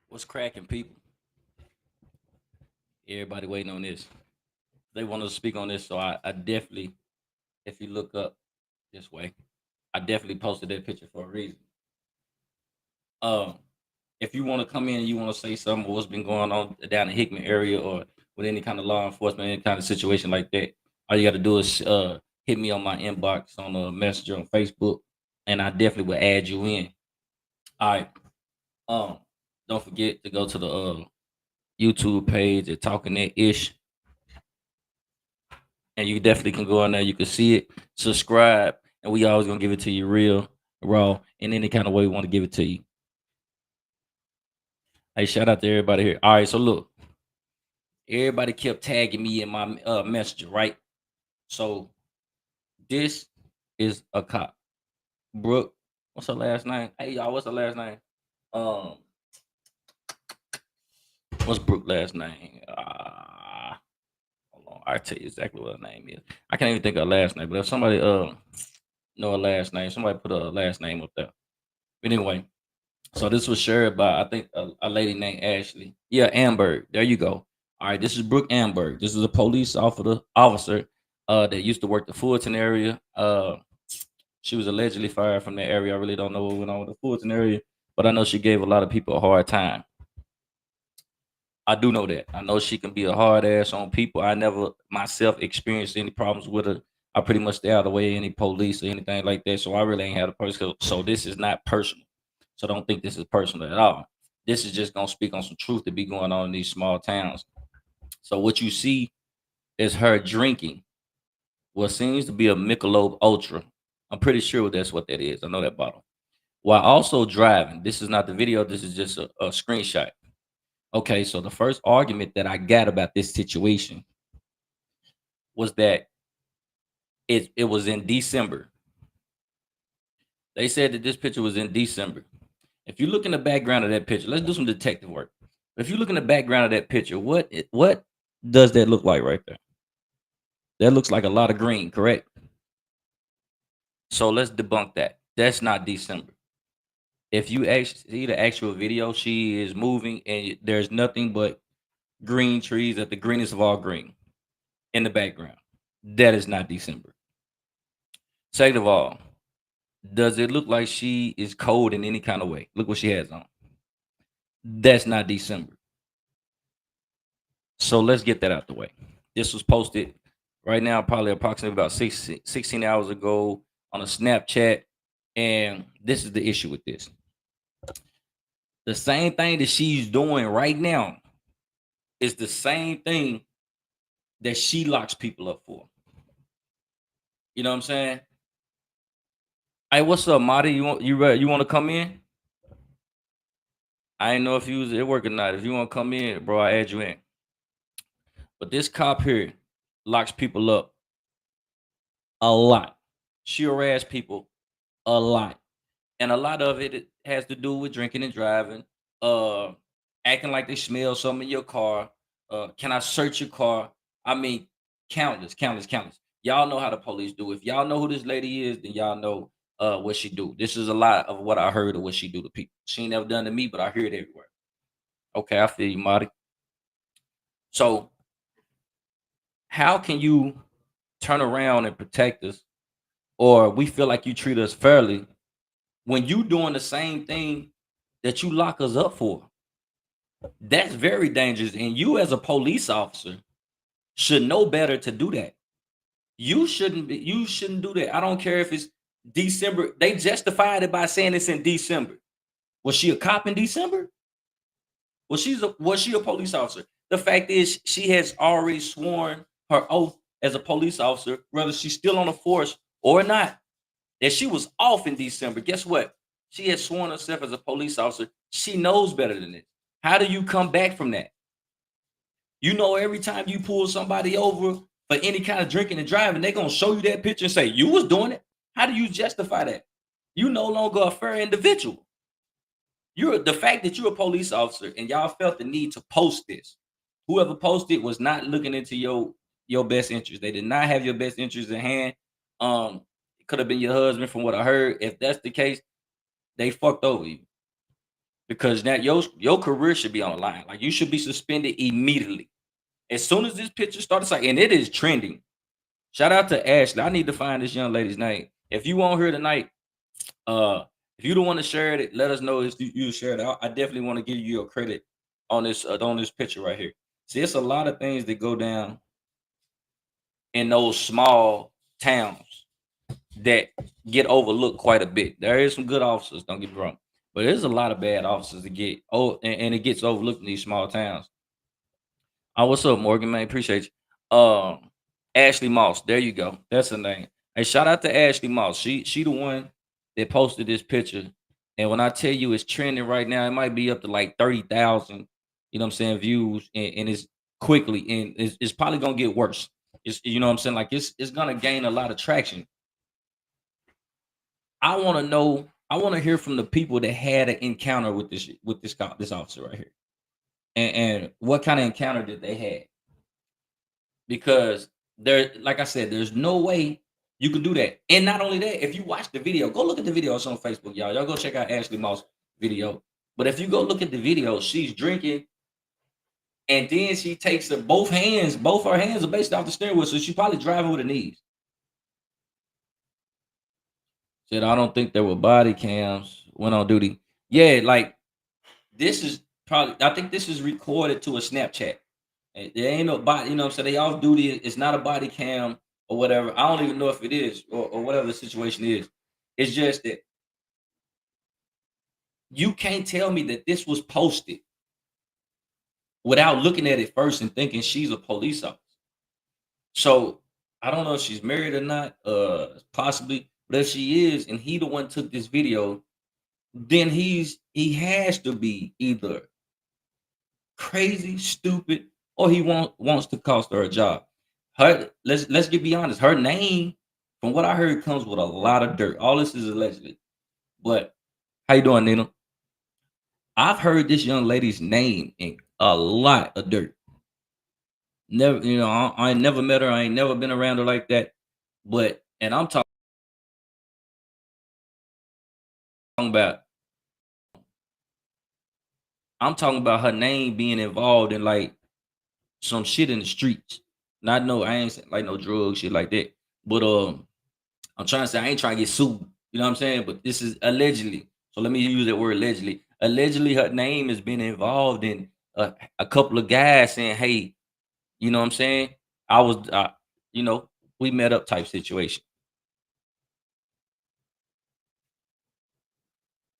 What's cracking, people? Everybody waiting on this. They want to speak on this, so I definitely, if you look up this way, I definitely posted that picture for a reason. Um, if you want to come in and you want to say something, what's been going on down the Hickman area, or with any kind of law enforcement, any kind of situation like that, all you got to do is hit me on my inbox on a messenger on Facebook, and I definitely will add you in. All right. Um, don't forget to go to the YouTube page at Talking That Ish, and you definitely can go on there. You can see it, subscribe, and we always gonna give it to you real, raw, in any kind of way we want to give it to you. Hey, shout out to everybody here. All right, so look, everybody kept tagging me in my messenger, right? So this is a cop, Brooke. What's her last name? Hey, y'all, what's her last name? Um, what's Brooke last name? Hold on, I'll tell you exactly what her name is. I can't even think of her last name, but if somebody know her last name, somebody put her last name up there. But anyway, so this was shared by I think a lady named Ashley. Yeah, Amberg. There you go. All right, this is Brooke Amberg. This is a police officer that used to work the Fulton area. She was allegedly fired from that area. I really don't know what went on with the Fulton area, but I know she gave a lot of people a hard time. I do know that. I know she can be a hard ass on people. I never myself experienced any problems with her. I pretty much stay out of the way of any police or anything like that. So I really ain't had a person. So this is not personal. So don't think this is personal at all. This is just gonna speak on some truth that be going on in these small towns. So what you see is her drinking what seems to be a Michelob Ultra. I'm pretty sure that's what that is. I know that bottle. While also driving. This is not the video. This is just a screenshot. Okay, so the first argument that I got about this situation was that it was in December. They said that this picture was in December. If you look in the background of that picture, let's do some detective work. If you look in the background of that picture, what does that look like right there? That looks like a lot of green, correct? So let's debunk that. That's not December. If you actually see the actual video, she is moving and there's nothing but green trees at the greenest of all green in the background. That is not December. Second of all, does it look like she is cold in any kind of way? Look what she has on. That's not December. So let's get that out the way. This was posted right now, probably approximately about 16 hours ago on a Snapchat. And this is the issue with this. The same thing that she's doing right now is the same thing that she locks people up for. You know what I'm saying? Hey, what's up, Marty? You want to come in? I didn't know if you was at work or not. If you want to come in, bro, I add you in. But this cop here locks people up a lot. She harass people a lot. And a lot of it has to do with drinking and driving, uh, acting like they smell something in your car. Can I search your car? I mean, countless. Y'all know how the police do. If y'all know who this lady is, then y'all know what she do. This is a lot of what I heard of what she do to people. She ain't never done to me, but I hear it everywhere. Okay, I feel you, Marty. So how can you turn around and protect us, or we feel like you treat us fairly when you doing the same thing that you lock us up for? That's very dangerous. And you as a police officer should know better to do that. You shouldn't do that. I don't care if it's December. They justified it by saying it's in December. Was she a cop in December? Was she a police officer? The fact is she has already sworn her oath as a police officer, whether she's still on the force or not, that she was off in December. Guess what? She has sworn herself as a police officer. She knows better than this. How do you come back from that? You know, every time you pull somebody over for any kind of drinking and driving, they're gonna show you that picture and say you was doing it. How do you justify that? You no longer a fair individual. You're the fact that you're a police officer and y'all felt the need to post this. Whoever posted was not looking into your best interest. They did not have your best interest in hand. It could have been your husband, from what I heard. If that's the case, they fucked over you. because now your career should be on the line. Like you should be suspended immediately as soon as this picture started. Like, and it is trending. Shout out to Ashley. I need to find this young lady's name. If you want her tonight, uh, if you don't want to share it, let us know if you share it. I definitely want to give you your credit on this picture right here. See, it's a lot of things that go down in those small towns that get overlooked quite a bit. There is some good officers, don't get me wrong, but there's a lot of bad officers that get and it gets overlooked in these small towns. Oh, what's up, Morgan? Man, appreciate you. Ashley Moss. There you go. That's her name. Hey, shout out to Ashley Moss. She the one that posted this picture. And when I tell you it's trending right now, it might be up to like 30,000, you know what I'm saying, views, and it's quickly and it's probably gonna get worse. It's you know what I'm saying? Like it's gonna gain a lot of traction. I want to know, I want to hear from the people that had an encounter with this officer right here. And what kind of encounter did they have? Because there, like I said, there's no way you can do that. And not only that, if you watch the video, go look at the video. It's on Facebook, y'all. Y'all go check out Ashley Moss video. But if you go look at the video, she's drinking, and then she takes both her hands are basically off the steering wheel, so she's probably driving with her knees. Said, I don't think there were body cams when on duty. Yeah, like this is probably, I think this is recorded to a Snapchat. There ain't no body, you know what I'm saying? They off duty. It's not a body cam or whatever. I don't even know if it is or whatever the situation is. It's just that you can't tell me that this was posted without looking at it first and thinking she's a police officer. So I don't know if she's married or not, possibly, but if she is, and he the one took this video, then he has to be either crazy, stupid, or he wants to cost her a job. Her let's get be honest. Her name, from what I heard, comes with a lot of dirt. All this is allegedly. But how you doing, Nina? I've heard this young lady's name in a lot of dirt. Never, I ain't never met her. I ain't never been around her like that. But and about I'm talking about her name being involved in like some shit in the streets. Not no, I ain't saying like no drug shit like that. But I'm trying to say I ain't trying to get sued. You know what I'm saying? But this is allegedly. So let me use that word allegedly. Allegedly, her name has been involved in a couple of guys saying, "Hey, you know what I'm saying? I was, you know, we met up type situation."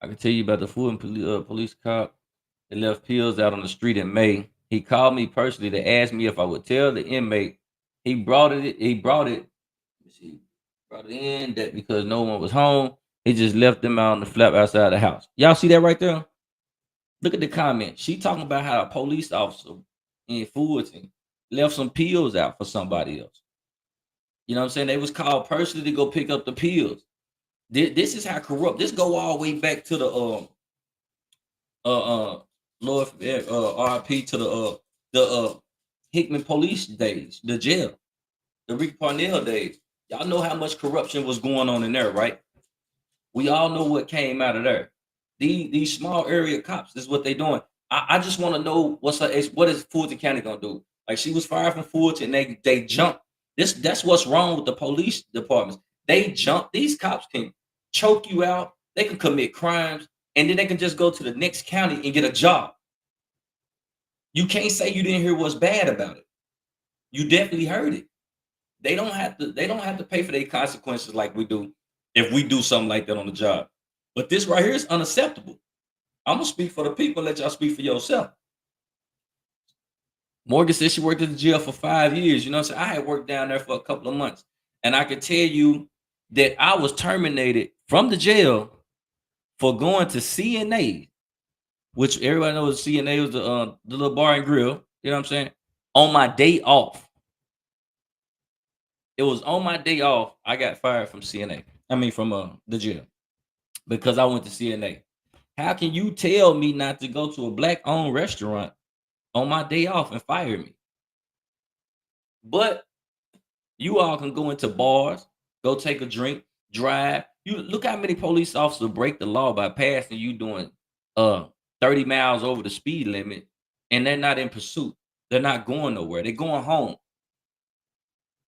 I can tell you about the Fulton police cop that left pills out on the street in May. He called me personally to ask me if I would tell the inmate. He brought it. He brought it. She brought it in that because no one was home. He just left them out on the flap outside the house. Y'all see that right there? Look at the comment. She talking about how a police officer in Fulton left some pills out for somebody else. You know what I'm saying? They was called personally to go pick up the pills. This is how corrupt. This go all the way back to the uh Lord RP to the Hickman police days, the jail, the Rick Parnell days. Y'all know how much corruption was going on in there, right? We all know what came out of there. These small area cops, this is what they doing. I just want to know what is Fulton County gonna do? Like she was fired from Fulton, they jumped. That's what's wrong with the police departments. They jump. These cops can choke you out. They can commit crimes, and then they can just go to the next county and get a job. You can't say you didn't hear what's bad about it. You definitely heard it. They don't have to. They don't have to pay for their consequences like we do if we do something like that on the job. But this right here is unacceptable. I'm gonna speak for the people. Let y'all speak for yourself. Morgan said she worked at the jail for 5 years. You know what I'm saying? I had worked down there for a couple of months, and I can tell you that I was terminated from the jail for going to CNA, which everybody knows CNA was the little bar and grill. You know what I'm saying? On my day off, it was on my day off. I got fired from CNA. I mean, from the jail because I went to CNA. How can you tell me not to go to a black-owned restaurant on my day off and fire me? But you all can go into bars, go take a drink, drive. You look how many police officers break the law by passing you doing uh 30 miles over the speed limit and they're not in pursuit. They're not going nowhere. They're going home.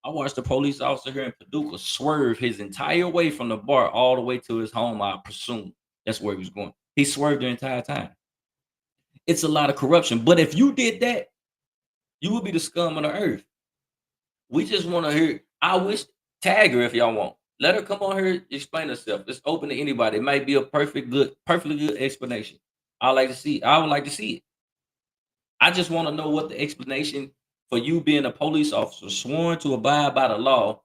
I watched a police officer here in Paducah swerve his entire way from the bar all the way to his home. I presume that's where he was going. He swerved the entire time. It's a lot of corruption. But if you did that, you would be the scum of the earth. We just want to hear. I wish tag her if y'all want. Let her come on here, explain herself. It's open to anybody. It might be a perfectly good explanation. I like to see. I would like to see it. I just want to know what the explanation for you being a police officer, sworn to abide by the law,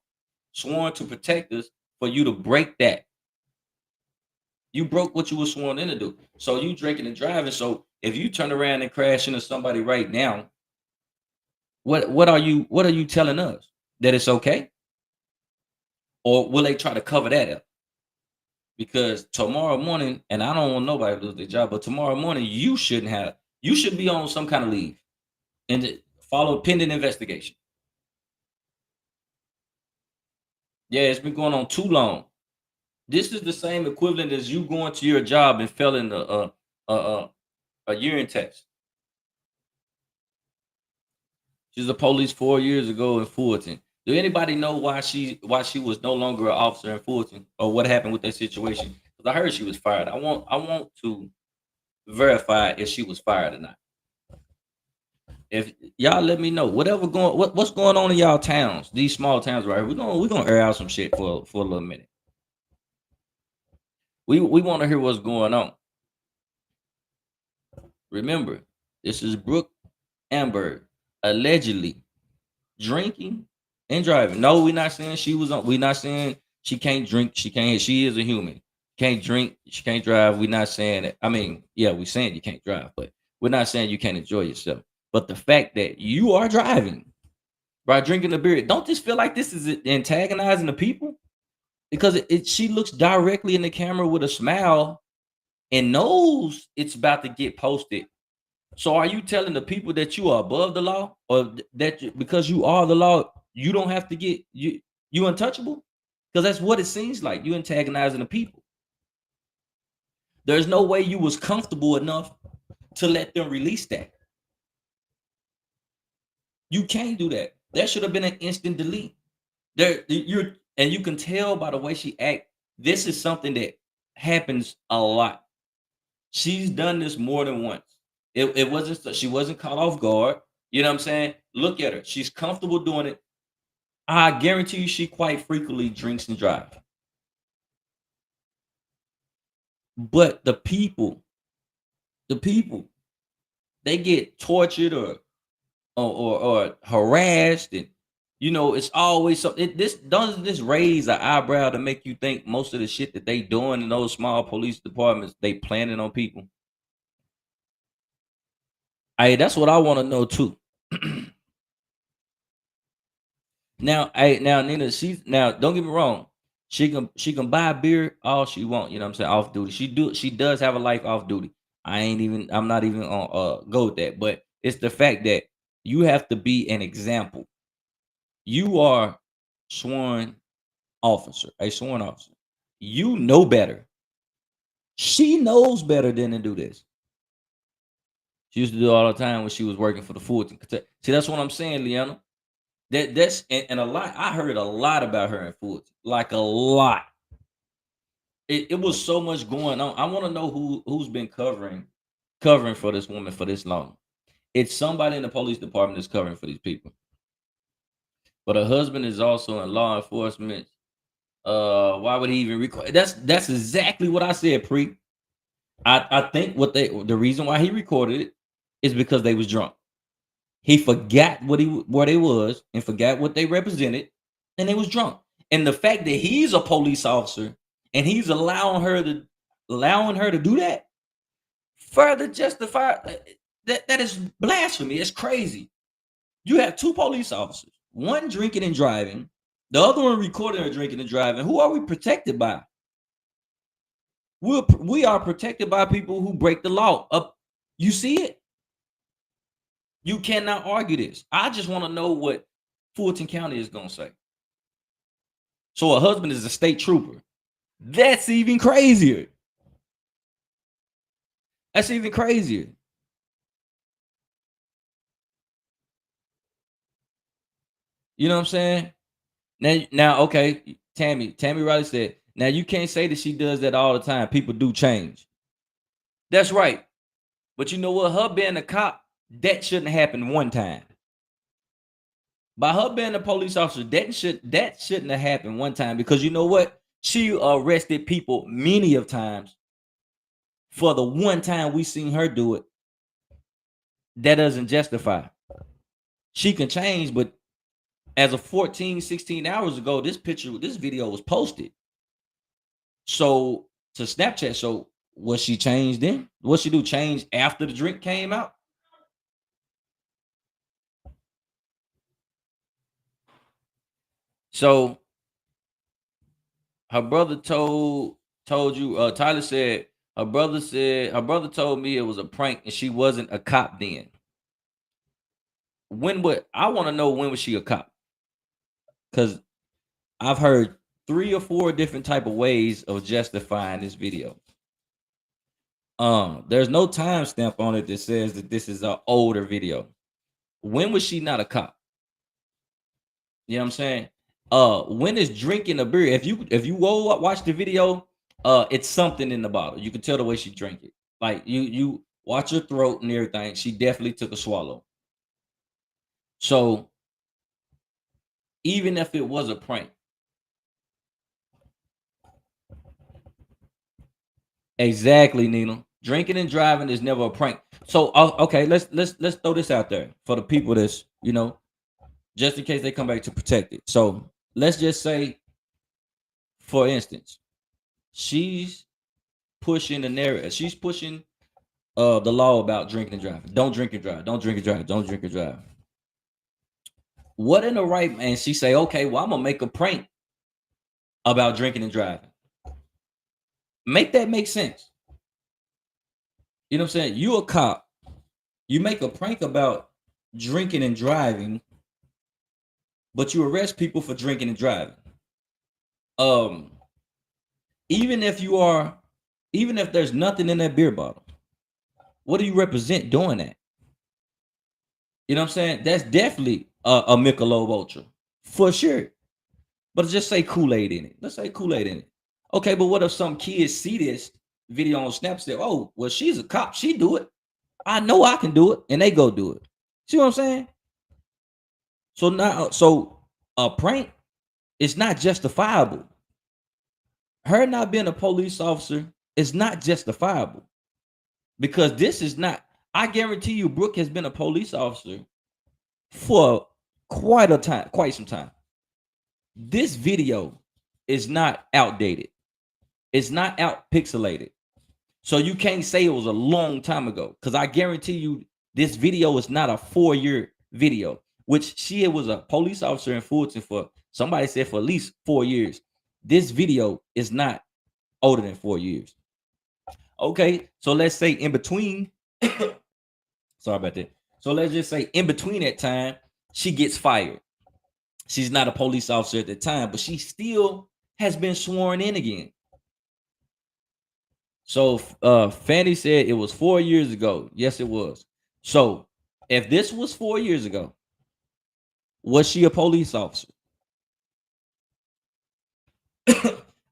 sworn to protect us, for you to break that. You broke what you were sworn in to do. So you drinking and driving. So if you turn around and crash into somebody right now, what are you telling us? That it's okay? Or will they try to cover that up? Because tomorrow morning, and I don't want nobody to lose their job, but tomorrow morning you should be on some kind of leave and follow pending investigation. Yeah, it's been going on too long. This is the same equivalent as you going to your job and failing a urine test. She's a police 4 years ago in Fulton. Do anybody know why she was no longer an officer in Fulton, or what happened with that situation? Because I heard she was fired. I want to verify if she was fired or not. If y'all let me know what's going on in y'all towns, these small towns right here. We're gonna air out some shit for a little minute. We want to hear what's going on. Remember, this is Brooke Amber allegedly drinking and driving. No, we're not saying she was on. We're not saying she can't drink. She can't. She is a human. Can't drink. She can't drive. We're not saying that. I mean, yeah, we're saying you can't drive, but we're not saying you can't enjoy yourself. But the fact that you are driving by drinking a beer, don't this feel like this is antagonizing the people? Because she looks directly in the camera with a smile and knows it's about to get posted. So are you telling the people that you are above the law, or because you are the law, you don't have to get you untouchable? Because that's what it seems like. You antagonizing the people. There's no way you was comfortable enough to let them release that. You can't do that. That should have been an instant delete. And you can tell by the way she act. This is something that happens a lot. She's done this more than once. It wasn't, she wasn't caught off guard. You know what I'm saying? Look at her. She's comfortable doing it. I guarantee you she quite frequently drinks and drives. But the people, they get tortured or harassed, and it's always something. This doesn't this raise an eyebrow to make you think most of the shit that they doing in those small police departments, they planning on people. Hey, that's what I want to know too. Now Nina, now don't get me wrong. She can buy beer all she want, you know what I'm saying, off duty. She does have a life off duty. I'm not even on go with that. But it's the fact that you have to be an example. You are sworn a sworn officer. You know better. She knows better than to do this. She used to do it all the time when she was working for the Fulton. See, that's what I'm saying, Leanna. That's and a lot. I heard a lot about her in Fulton, like a lot. It was so much going on. I want to know who's been covering for this woman for this long. It's somebody in the police department that's covering for these people. But her husband is also in law enforcement. Why would he even record? That's exactly what I said, Pre. I think the reason why he recorded it is because they was drunk. He forgot what they was and forgot what they represented, and they was drunk. And the fact that he's a police officer and he's allowing her to do that further justify that is blasphemy. It's crazy. You have two police officers, one drinking and driving, the other one recording her drinking and driving. Who are we protected by? We are protected by people who break the law. Up, you see it. You cannot argue this. I just want to know what Fulton County is going to say. So a husband is a state trooper. That's even crazier. That's even crazier. You know what I'm saying? Now, okay, Tammy Riley said, now you can't say that she does that all the time. People do change. That's right. But you know what? Her being a cop, that shouldn't happen one time. By her being a police officer, that shouldn't have happened one time because you know what? She arrested people many of times. For the one time we seen her do it, that doesn't justify. She can change, but as of 14, 16 hours ago, this video was posted. So to Snapchat, so was she changed then? What she do? Change after the drink came out? So her brother told you, Tyler said her brother told me it was a prank and she wasn't a cop then. When would I want to know when was she a cop? Because I've heard 3 or 4 different type of ways of justifying this video. There's no timestamp on it that says that this is an older video. When was she not a cop? You know what I'm saying? When is drinking a beer? If you go watch the video, it's something in the bottle. You can tell the way she drank it. Like you watch her throat and everything. She definitely took a swallow. So even if it was a prank, exactly, Nina. Drinking and driving is never a prank. So okay, let's throw this out there for the people that's just in case they come back to protect it. So let's just say, for instance, she's pushing the narrative. She's pushing the law about drinking and driving. Don't drink and drive. Don't drink and drive. Don't drink and drive. What in the right man? She say, okay, well, I'm gonna make a prank about drinking and driving. Make that make sense. You know what I'm saying? You a cop. You make a prank about drinking and driving, but you arrest people for drinking and driving. Um, even if you are, even if there's nothing in that beer bottle, what do you represent doing that? You know what I'm saying? That's definitely a Michelob Ultra for sure. But just say Kool-Aid in it. Let's say Kool-Aid in it. Okay, but what if some kids see this video on Snapchat? Oh, well, she's a cop. She do it. I know I can do it, and they go do it. See what I'm saying? So now, so a prank is not justifiable. Her not being a police officer is not justifiable because this is not. I guarantee you, Brooke has been a police officer for quite some time. This video is not outdated. It's not out pixelated. So you can't say it was a long time ago because I guarantee you this video is not a 4-year video, which she was a police officer in Fulton for, somebody said, for at least 4 years. This video is not older than 4 years. Okay, so let's say in between, sorry about that. So let's just say in between that time, she gets fired. She's not a police officer at the time, but she still has been sworn in again. So Fanny said it was 4 years ago. Yes, it was. So if this was 4 years ago, was she a police officer?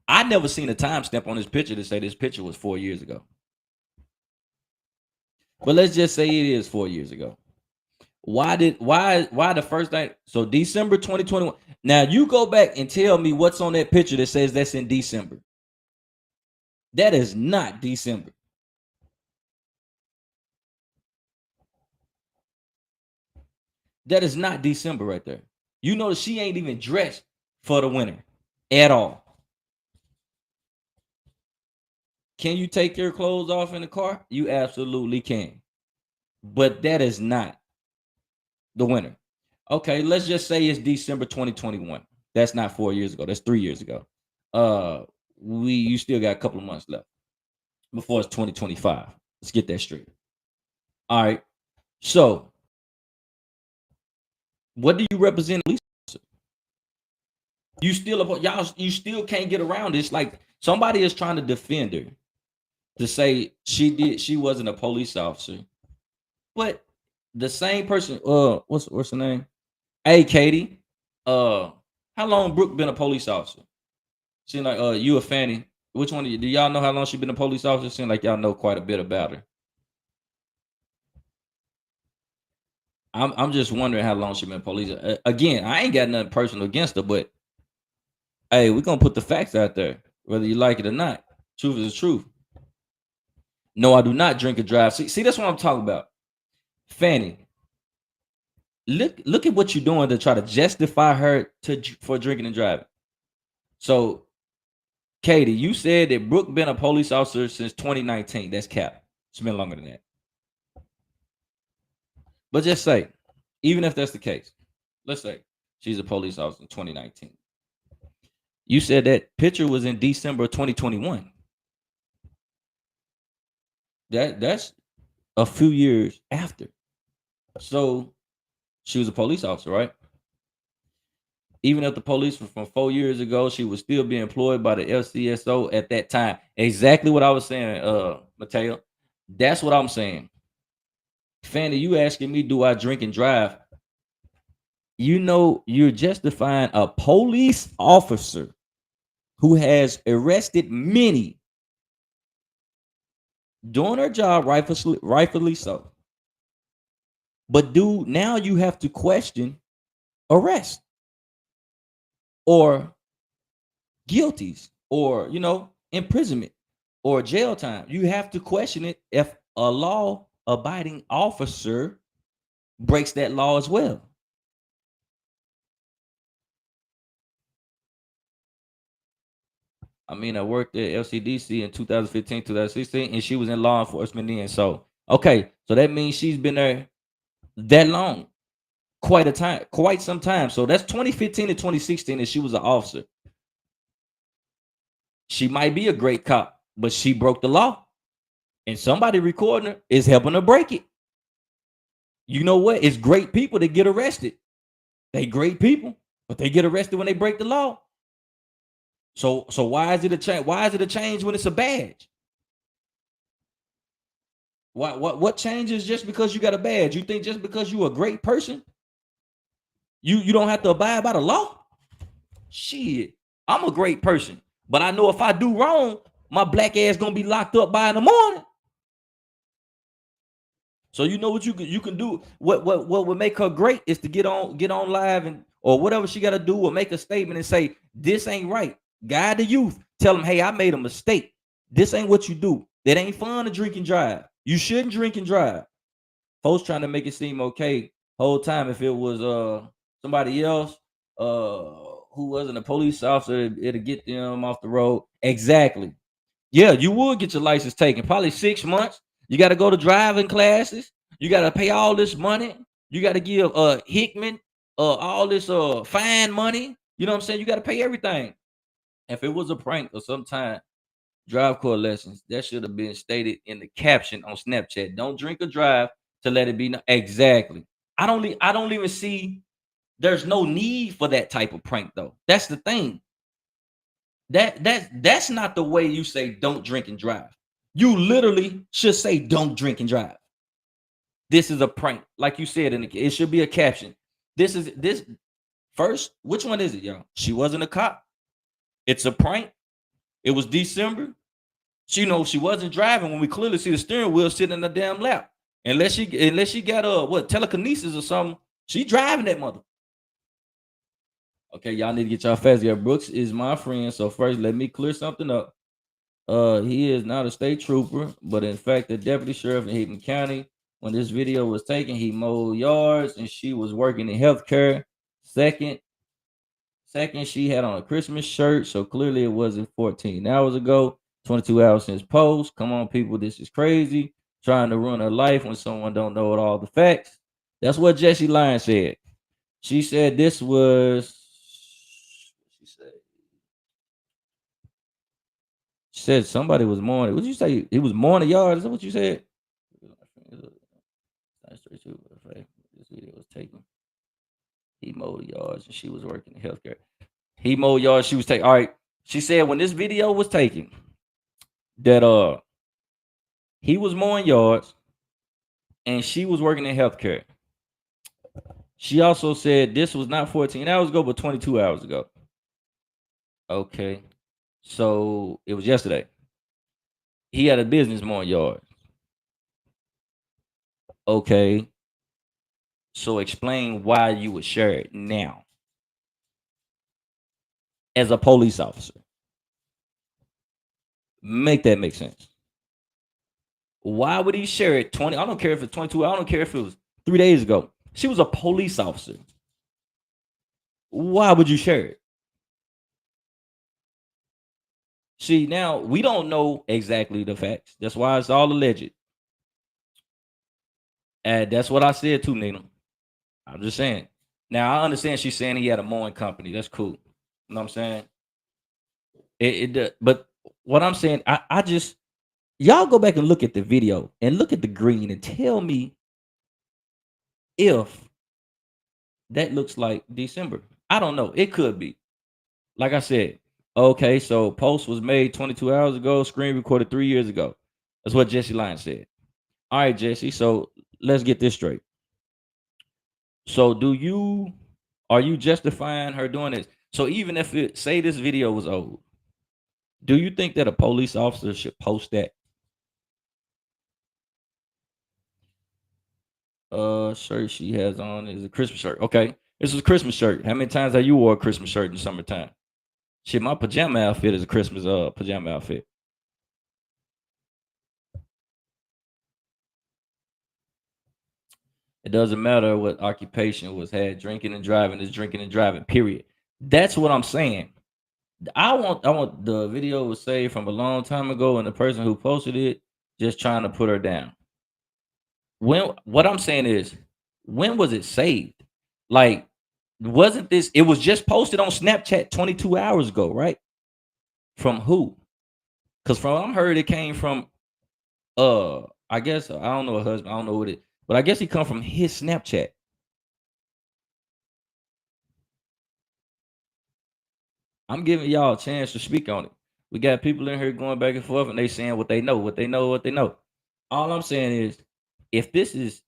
I never seen a timestamp on this picture to say this picture was 4 years ago. But let's just say it is 4 years ago. Why the first night? So December 2021. Now you go back and tell me what's on that picture that says that's in December. That is not December. That is not December right there. You know that she ain't even dressed for the winter at all. Can you take your clothes off in the car? You absolutely can. But that is not the winter. Okay, let's just say it's December 2021. That's not 4 years ago. That's 3 years ago. You still got a couple of months left before it's 2025. Let's get that straight. All right. So, what do you represent? You still can't get around this. Like somebody is trying to defend her. to say she wasn't a police officer, but the same person. What's her name? Hey, Katie. Uh, how long Brooke been a police officer? Seem like you a Fanny. Which one of you? Do y'all know how long she been a police officer? Seem like y'all know quite a bit about her. I'm just wondering how long she been police. Again, I ain't got nothing personal against her, but hey, we're gonna put the facts out there, whether you like it or not. Truth is the truth. No, I do not drink and drive. See, that's what I'm talking about. Fanny, look at what you're doing to try to justify her for drinking and driving. So, Katie, you said that Brooke been a police officer since 2019. That's cap. It's been longer than that. But just say, even if that's the case, let's say she's a police officer in 2019. You said that picture was in December of 2021. That's a few years after. So she was a police officer, right? Even if the police were from 4 years ago, she would still be employed by the LCSO at that time. Exactly what I was saying, Mateo. That's what I'm saying. Fanny, you asking me, do I drink and drive? You know, you're justifying a police officer who has arrested many doing her job rightfully so. But dude, now you have to question arrest or guilties or imprisonment or jail time. You have to question it if a law abiding officer breaks that law as well. I mean, I worked at LCDC in 2015, 2016, and she was in law enforcement then. So, okay, so that means she's been there that long, quite some time. So that's 2015 to 2016, and she was an officer. She might be a great cop, but she broke the law, and somebody recording her is helping her break it. You know what? It's great people that get arrested. They great people, but they get arrested when they break the law. So why is it a change? Why is it a change when it's a badge? What changes just because you got a badge? You think just because you a great person, you don't have to abide by the law? Shit, I'm a great person, but I know if I do wrong, my black ass gonna be locked up by in the morning. So you know what you can do. What would make her great is to get on live and or whatever she got to do, or make a statement and say this ain't right. Guide the youth. Tell them, hey, I made a mistake. This ain't what you do. That ain't fun to drink and drive. You shouldn't drink and drive. Folks trying to make it seem okay whole time. If it was somebody else who wasn't a police officer, it'll get them off the road. Exactly. Yeah, you would get your license taken. Probably 6 months. You got to go to driving classes. You got to pay all this money. You got to give Hickman all this fine money. You know what I'm saying? You got to pay everything. If it was a prank or sometime drive court lessons, that should have been stated in the caption on Snapchat. Don't drink or drive to let it be exactly. I don't even see there's no need for that type of prank though. That's the thing. That's not the way you say don't drink and drive. You literally should say don't drink and drive. This is a prank, like you said, it should be a caption. This first. Which one is it, y'all? She wasn't a cop. It's a prank. It was December. She wasn't driving when we clearly see the steering wheel sitting in the damn lap. Unless she got telekinesis or something, she driving that mother. Okay, y'all need to get y'all fast. Yeah, Brooks is my friend. So first, let me clear something up. He is not a state trooper, but in fact, the deputy sheriff in Hickman County. When this video was taken, he mowed yards and she was working in healthcare. Second, she had on a Christmas shirt, so clearly it wasn't 14 hours ago. 22 hours since post. Come on, people, this is crazy. Trying to ruin her life when someone don't know all the facts. That's what Jessie Lyons said. She said this was. She said somebody was mowing. What did you say? It was mowing the yard. Is that what you said? This video was taken. He mowed yards and she was working in healthcare. He mowed yards. She was taking. All right. She said when this video was taken, that He was mowing yards, and she was working in healthcare. She also said this was not 14 hours ago, but 22 hours ago. Okay. So it was yesterday. He had a business mowing yards. Okay. So explain why you would share it now as a police officer. Make that make sense. Why would he share it 20? I don't care if it's 22. I don't care if it was 3 days ago. She was a police officer. Why would you share it? See, now we don't know exactly the facts. That's why it's all alleged. And that's what I said too, Nina. I'm just saying. Now I understand she's saying he had a mowing company. That's cool. You know what I'm saying? But what I'm saying, I just y'all go back and look at the video and look at the green and tell me if that looks like December. I don't know. It could be. Like I said, okay, so post was made 22 hours ago, screen recorded 3 years ago. That's what Jesse Lyons said. All right, Jesse. So let's get this straight. So are you justifying her doing this? So even if it say this video was old, do you think that a police officer should post that? Shirt she has on is a Christmas shirt. Okay. This is a Christmas shirt. How many times have you wore a Christmas shirt in summertime? Shit, my pajama outfit is a Christmas pajama outfit. It doesn't matter what occupation was had. Drinking and driving is drinking and driving. Period. That's what I'm saying. I want the video was saved from a long time ago, and the person who posted it just trying to put her down. When what I'm saying is, when was it saved? Like, wasn't this? It was just posted on Snapchat 22 hours ago, right? From who? Because from what I'm heard, it came from I guess I don't know a husband. I don't know what it, but I guess he come from his Snapchat. I'm giving y'all a chance to speak on it. We got people in here going back and forth, and they saying what they know, what they know, what they know. All I'm saying is, if this is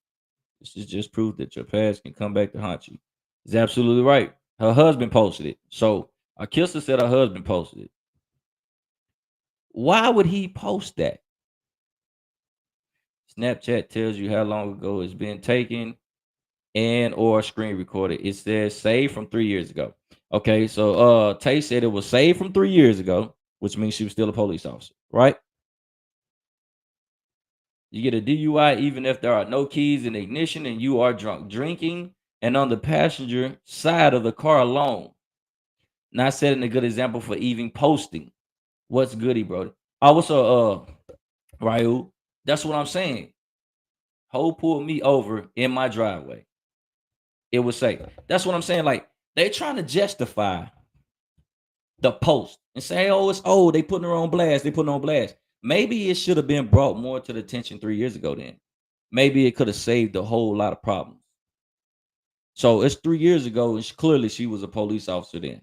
just proof that your past can come back to haunt you. It's absolutely right. Her husband posted it. So Akissa said her husband posted it. Why would he post that? Snapchat tells you how long ago it's been taken and or screen recorded. It says saved from 3 years ago. Okay, so Tay said it was saved from 3 years ago, which means she was still a police officer, right? You get a DUI even if there are no keys in the ignition and you are drunk, drinking and on the passenger side of the car alone. Not setting a good example for even posting. What's goody, bro? Oh, what's up, Ryu? That's what I'm saying. Ho pulled me over in my driveway. It was safe. That's what I'm saying. Like, they trying to justify the post and say, oh, it's old. They putting her on blast. They putting her on blast. Maybe it should have been brought more to the attention 3 years ago then. Maybe it could have saved a whole lot of problems. So it's 3 years ago, and clearly she was a police officer then.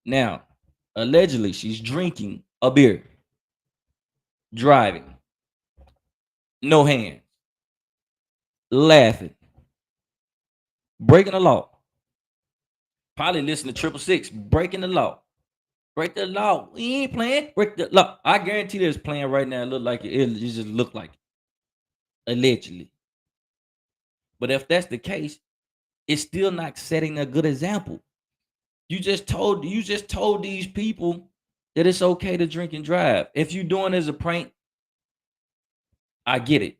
Now, allegedly, she's drinking a beer, driving, no hands, laughing, breaking the law. Probably listen to 666, breaking the law. Break the law. We ain't playing. Break the law. I guarantee there's playing right now. It look like it just look like it, allegedly. But if that's the case, it's still not setting a good example. You just told these people that it's okay to drink and drive. If you're doing it as a prank, I get it.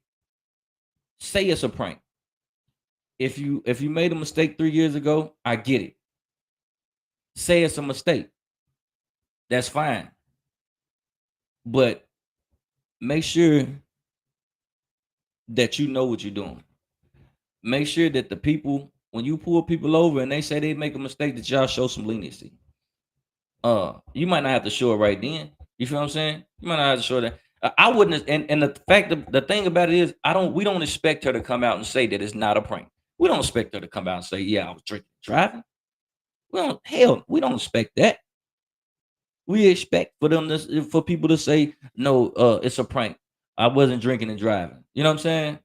Say it's a prank. If you made a mistake 3 years ago, I get it. Say it's a mistake. That's fine. But make sure that you know what you're doing. Make sure that the people, when you pull people over and they say they make a mistake, that y'all show some leniency. You might not have to show it right then. You feel what I'm saying? You might not have to show that. I wouldn't, and the fact of the thing about it is, we don't expect her to come out and say that it's not a prank. We don't expect her to come out and say, yeah, I was drinking, driving. We don't expect that. We expect for them to for people to say, "No, it's a prank. I wasn't drinking and driving." You know what I'm saying?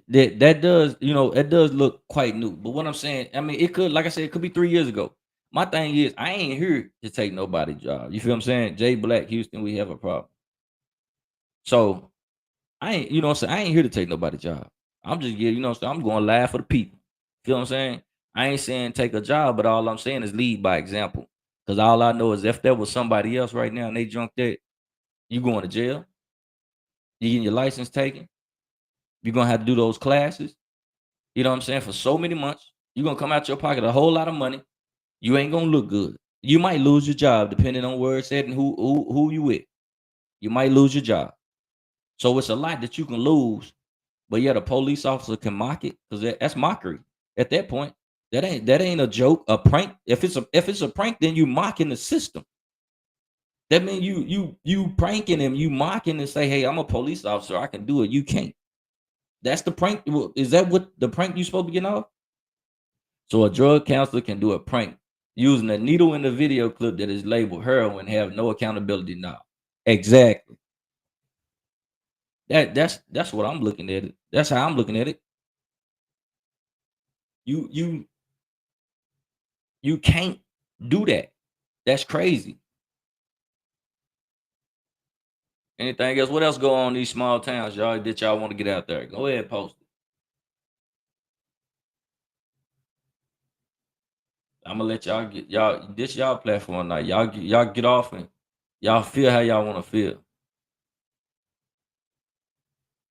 That does, that does look quite new. But what I'm saying, I mean, it could, like I said, it could be 3 years ago. My thing is, I ain't here to take nobody's job. You feel what I'm saying? Jay Black, Houston, we have a problem. So I ain't, you know what I'm saying? I ain't here to take nobody's job. I'm just getting, what I'm saying? I'm going live for the people. Feel what I'm saying? I ain't saying take a job, but all I'm saying is lead by example. Cause all I know is if there was somebody else right now and they drunk that, you going to jail, you getting your license taken, you're gonna have to do those classes, you know what I'm saying, for so many months. You're gonna come out your pocket a whole lot of money. You ain't gonna look good. You might lose your job depending on where it's at and who you with. You might lose your job. So it's a lot that you can lose. But yet a police officer can mock it because that's mockery. At that point, that ain't a joke, a prank. If it's a prank, then you mocking the system. That means you pranking him, you mocking and say, "Hey, I'm a police officer. I can do it. You can't." That's the prank. Is that what the prank you supposed to be getting off? So a drug counselor can do a prank using a needle in the video clip that is labeled heroin, have no accountability now. Exactly. That's what I'm looking at it. That's how I'm looking at it. You can't do that. That's crazy. Anything else? What else go on in these small towns, y'all, that y'all want to get out there? Go ahead, post it. I'm gonna let y'all get y'all this y'all platform now. Y'all get off and y'all feel how y'all want to feel.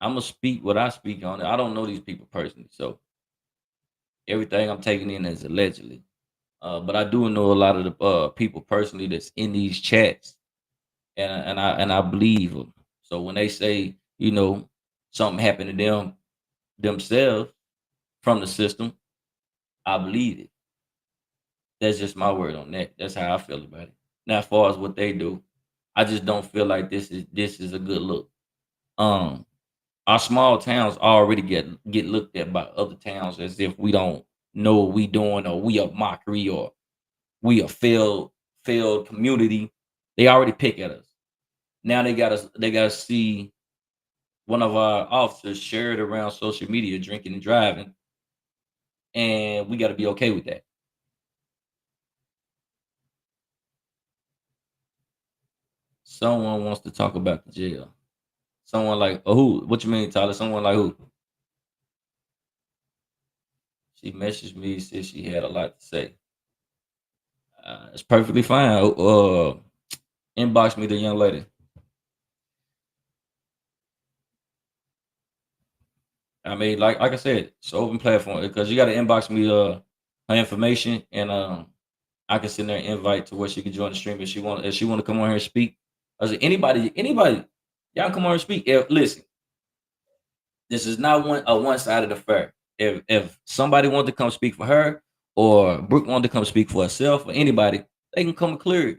I'm gonna speak what I speak on it. I don't know these people personally, so everything I'm taking in is allegedly. But I do know a lot of the people personally that's in these chats, and I believe them. So when they say, something happened to them themselves from the system, I believe it. That's just my word on that. That's how I feel about it. Now, as far as what they do, I just don't feel like this is a good look. Um, our small towns already get looked at by other towns as if we don't know what we doing, or we a mockery, or we a failed community. They already pick at us. Now they gotta see one of our officers share it around social media, drinking and driving, and we got to be okay with that. Someone wants to talk about the jail. Someone like, oh, who? What you mean, Tyler? Someone like who? She messaged me, said she had a lot to say. It's perfectly fine. Inbox me the young lady. I mean, like I said, it's an open platform because you got to inbox me her information, and I can send her an invite to where she can join the stream if she want to come on here and speak. I said anybody, y'all come on and speak. Listen, this is not one sided affair. If somebody wants to come speak for her, or Brooke wanted to come speak for herself, or anybody, they can come clear it.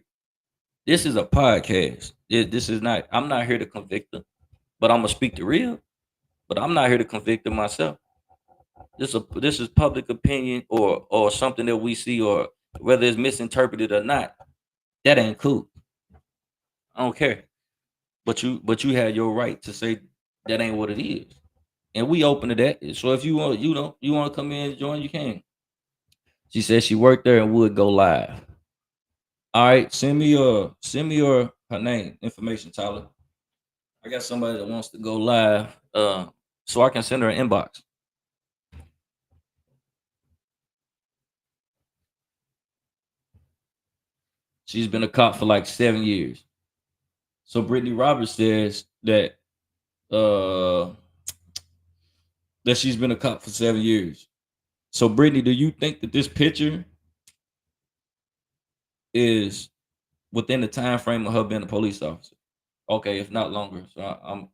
This is a podcast. This is not. I'm not here to convict her, but I'm gonna speak the real. But I'm not here to convict her myself. This is public opinion, or something that we see, or whether it's misinterpreted or not. That ain't cool. I don't care. But you had your right to say that ain't what it is, and we open to that. So if you want to come in and join, you can. She said she worked there and would go live. All right, send me your her name information, Tyler. I got somebody that wants to go live, so I can send her an inbox. She's been a cop for like 7 years. So Brittany Roberts says uh that she's been a cop for 7 years. So Brittany, do you think that this picture is within the time frame of her being a police officer? Okay, if not longer. So I'm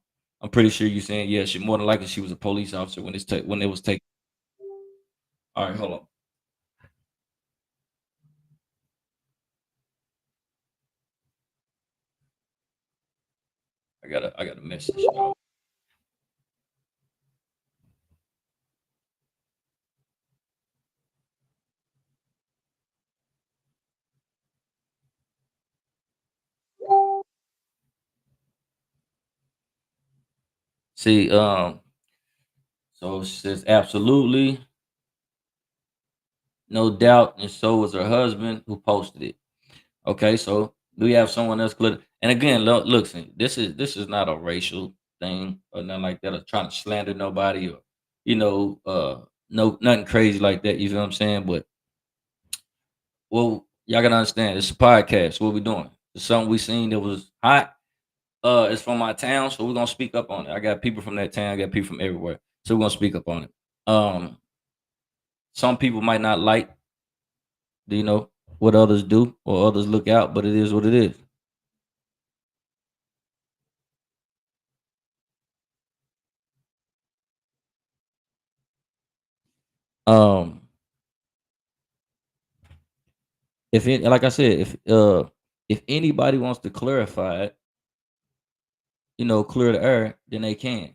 pretty sure you're saying yeah. She more than likely she was a police officer when it was taken. All right, hold on. I got a message. See, so it says absolutely, no doubt, and so was her husband who posted it. Okay, so we have someone else clear. And again, look, see, this is not a racial thing or nothing like that, or trying to slander nobody, or you know, no nothing crazy like that. You feel what I'm saying? But well, y'all gotta understand, it's a podcast. What we doing? It's something we seen that was hot. It's from my town, so we're gonna speak up on it. I got people from that town, I got people from everywhere, so we're gonna speak up on it. Um, some people might not like, what others do or others look out, but it is what it is. Um, like I said, if anybody wants to clarify it, clear the air, then they can.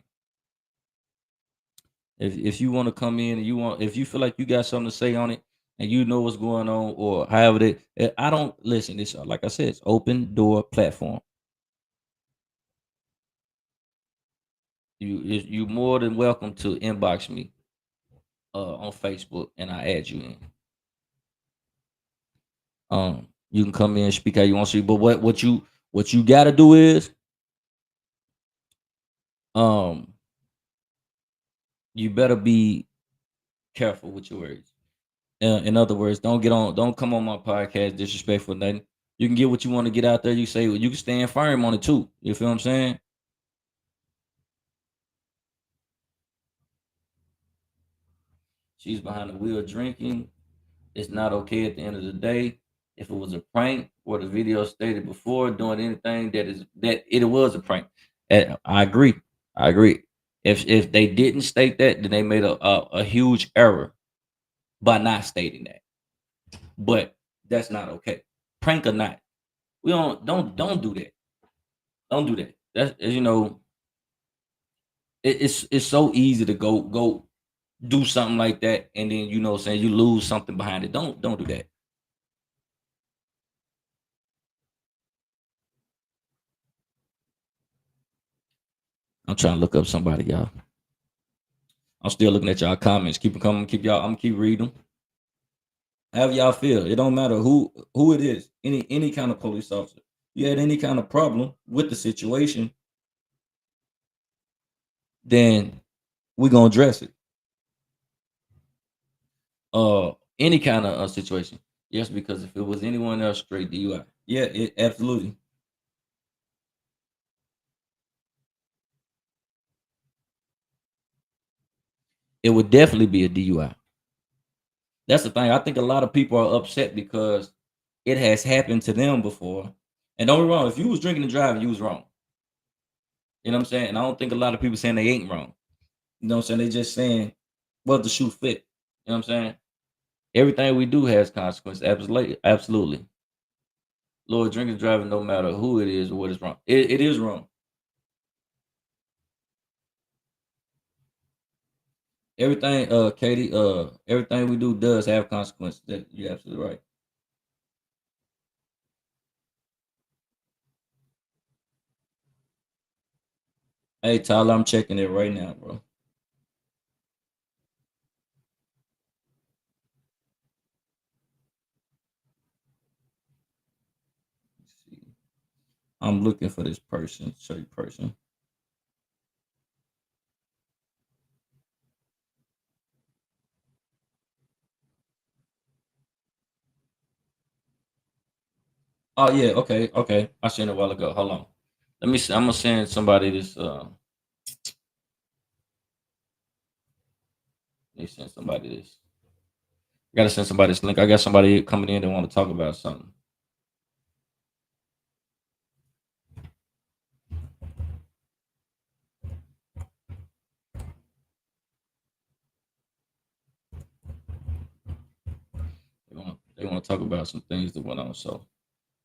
If you want to come in and if you feel like you got something to say on it and you know what's going on, or however I don't listen. It's like I said, it's open door platform. You more than welcome to inbox me on Facebook, and I add you in. You can come in and speak how you want to speak, but what you got to do is um you better be careful with your words. In other words, don't come on my podcast disrespectful nothing. You can get what you want to get out there. You say, well, you can stand firm on it too. You feel what I'm saying? She's behind the wheel drinking. It's not okay at the end of the day. If it was a prank, or the video stated before, doing anything that it was a prank. I agree. I agree. If they didn't state that, then they made a huge error by not stating that. But that's not okay. Prank or not, we don't do that. Don't do that. That's it's so easy to go do something like that, and then saying you lose something behind it. Don't do that. I'm trying to look up somebody, y'all. I'm still looking at y'all comments. Keep them coming. Keep y'all. I'm gonna keep reading them. However y'all feel. It don't matter who it is. Any kind of police officer. You had any kind of problem with the situation, then we're gonna address it. Any kind of situation. Yes, because if it was anyone else, straight DUI. Yeah, it absolutely. It would definitely be a DUI. That's the thing. I think a lot of people are upset because it has happened to them before. And don't get me wrong, if you was drinking and driving, you was wrong. You know what I'm saying? And I don't think a lot of people saying they ain't wrong. You know what I'm saying? They just saying what the shoe fit. You know what I'm saying? Everything we do has consequences. Absolutely. Absolutely. Lord, drinking and driving, no matter who it is or what is wrong. It is wrong. Everything, Katie, everything we do does have consequences. That you're absolutely right. Hey Tyler, I'm checking it right now, bro. Let's see. I'm looking for this person, certain person. Oh yeah, okay, okay. I seen it a while ago. Hold on. Let me see. I'm gonna send somebody this. Let me send somebody this. I gotta send somebody this link. I got somebody coming in that want to talk about something. They want to talk about some things that went on. So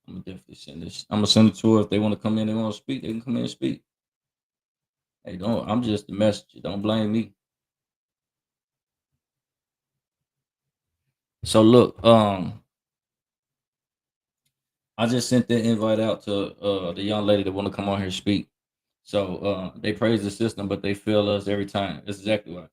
I'm gonna definitely send this. I'm gonna send it to her. If they want to come in, they want to speak. They can come in and speak. Hey, don't. I'm just the messenger. Don't blame me. So look, I just sent that invite out to the young lady that want to come on here and speak. So they praise the system, but they fail us every time. That's exactly why.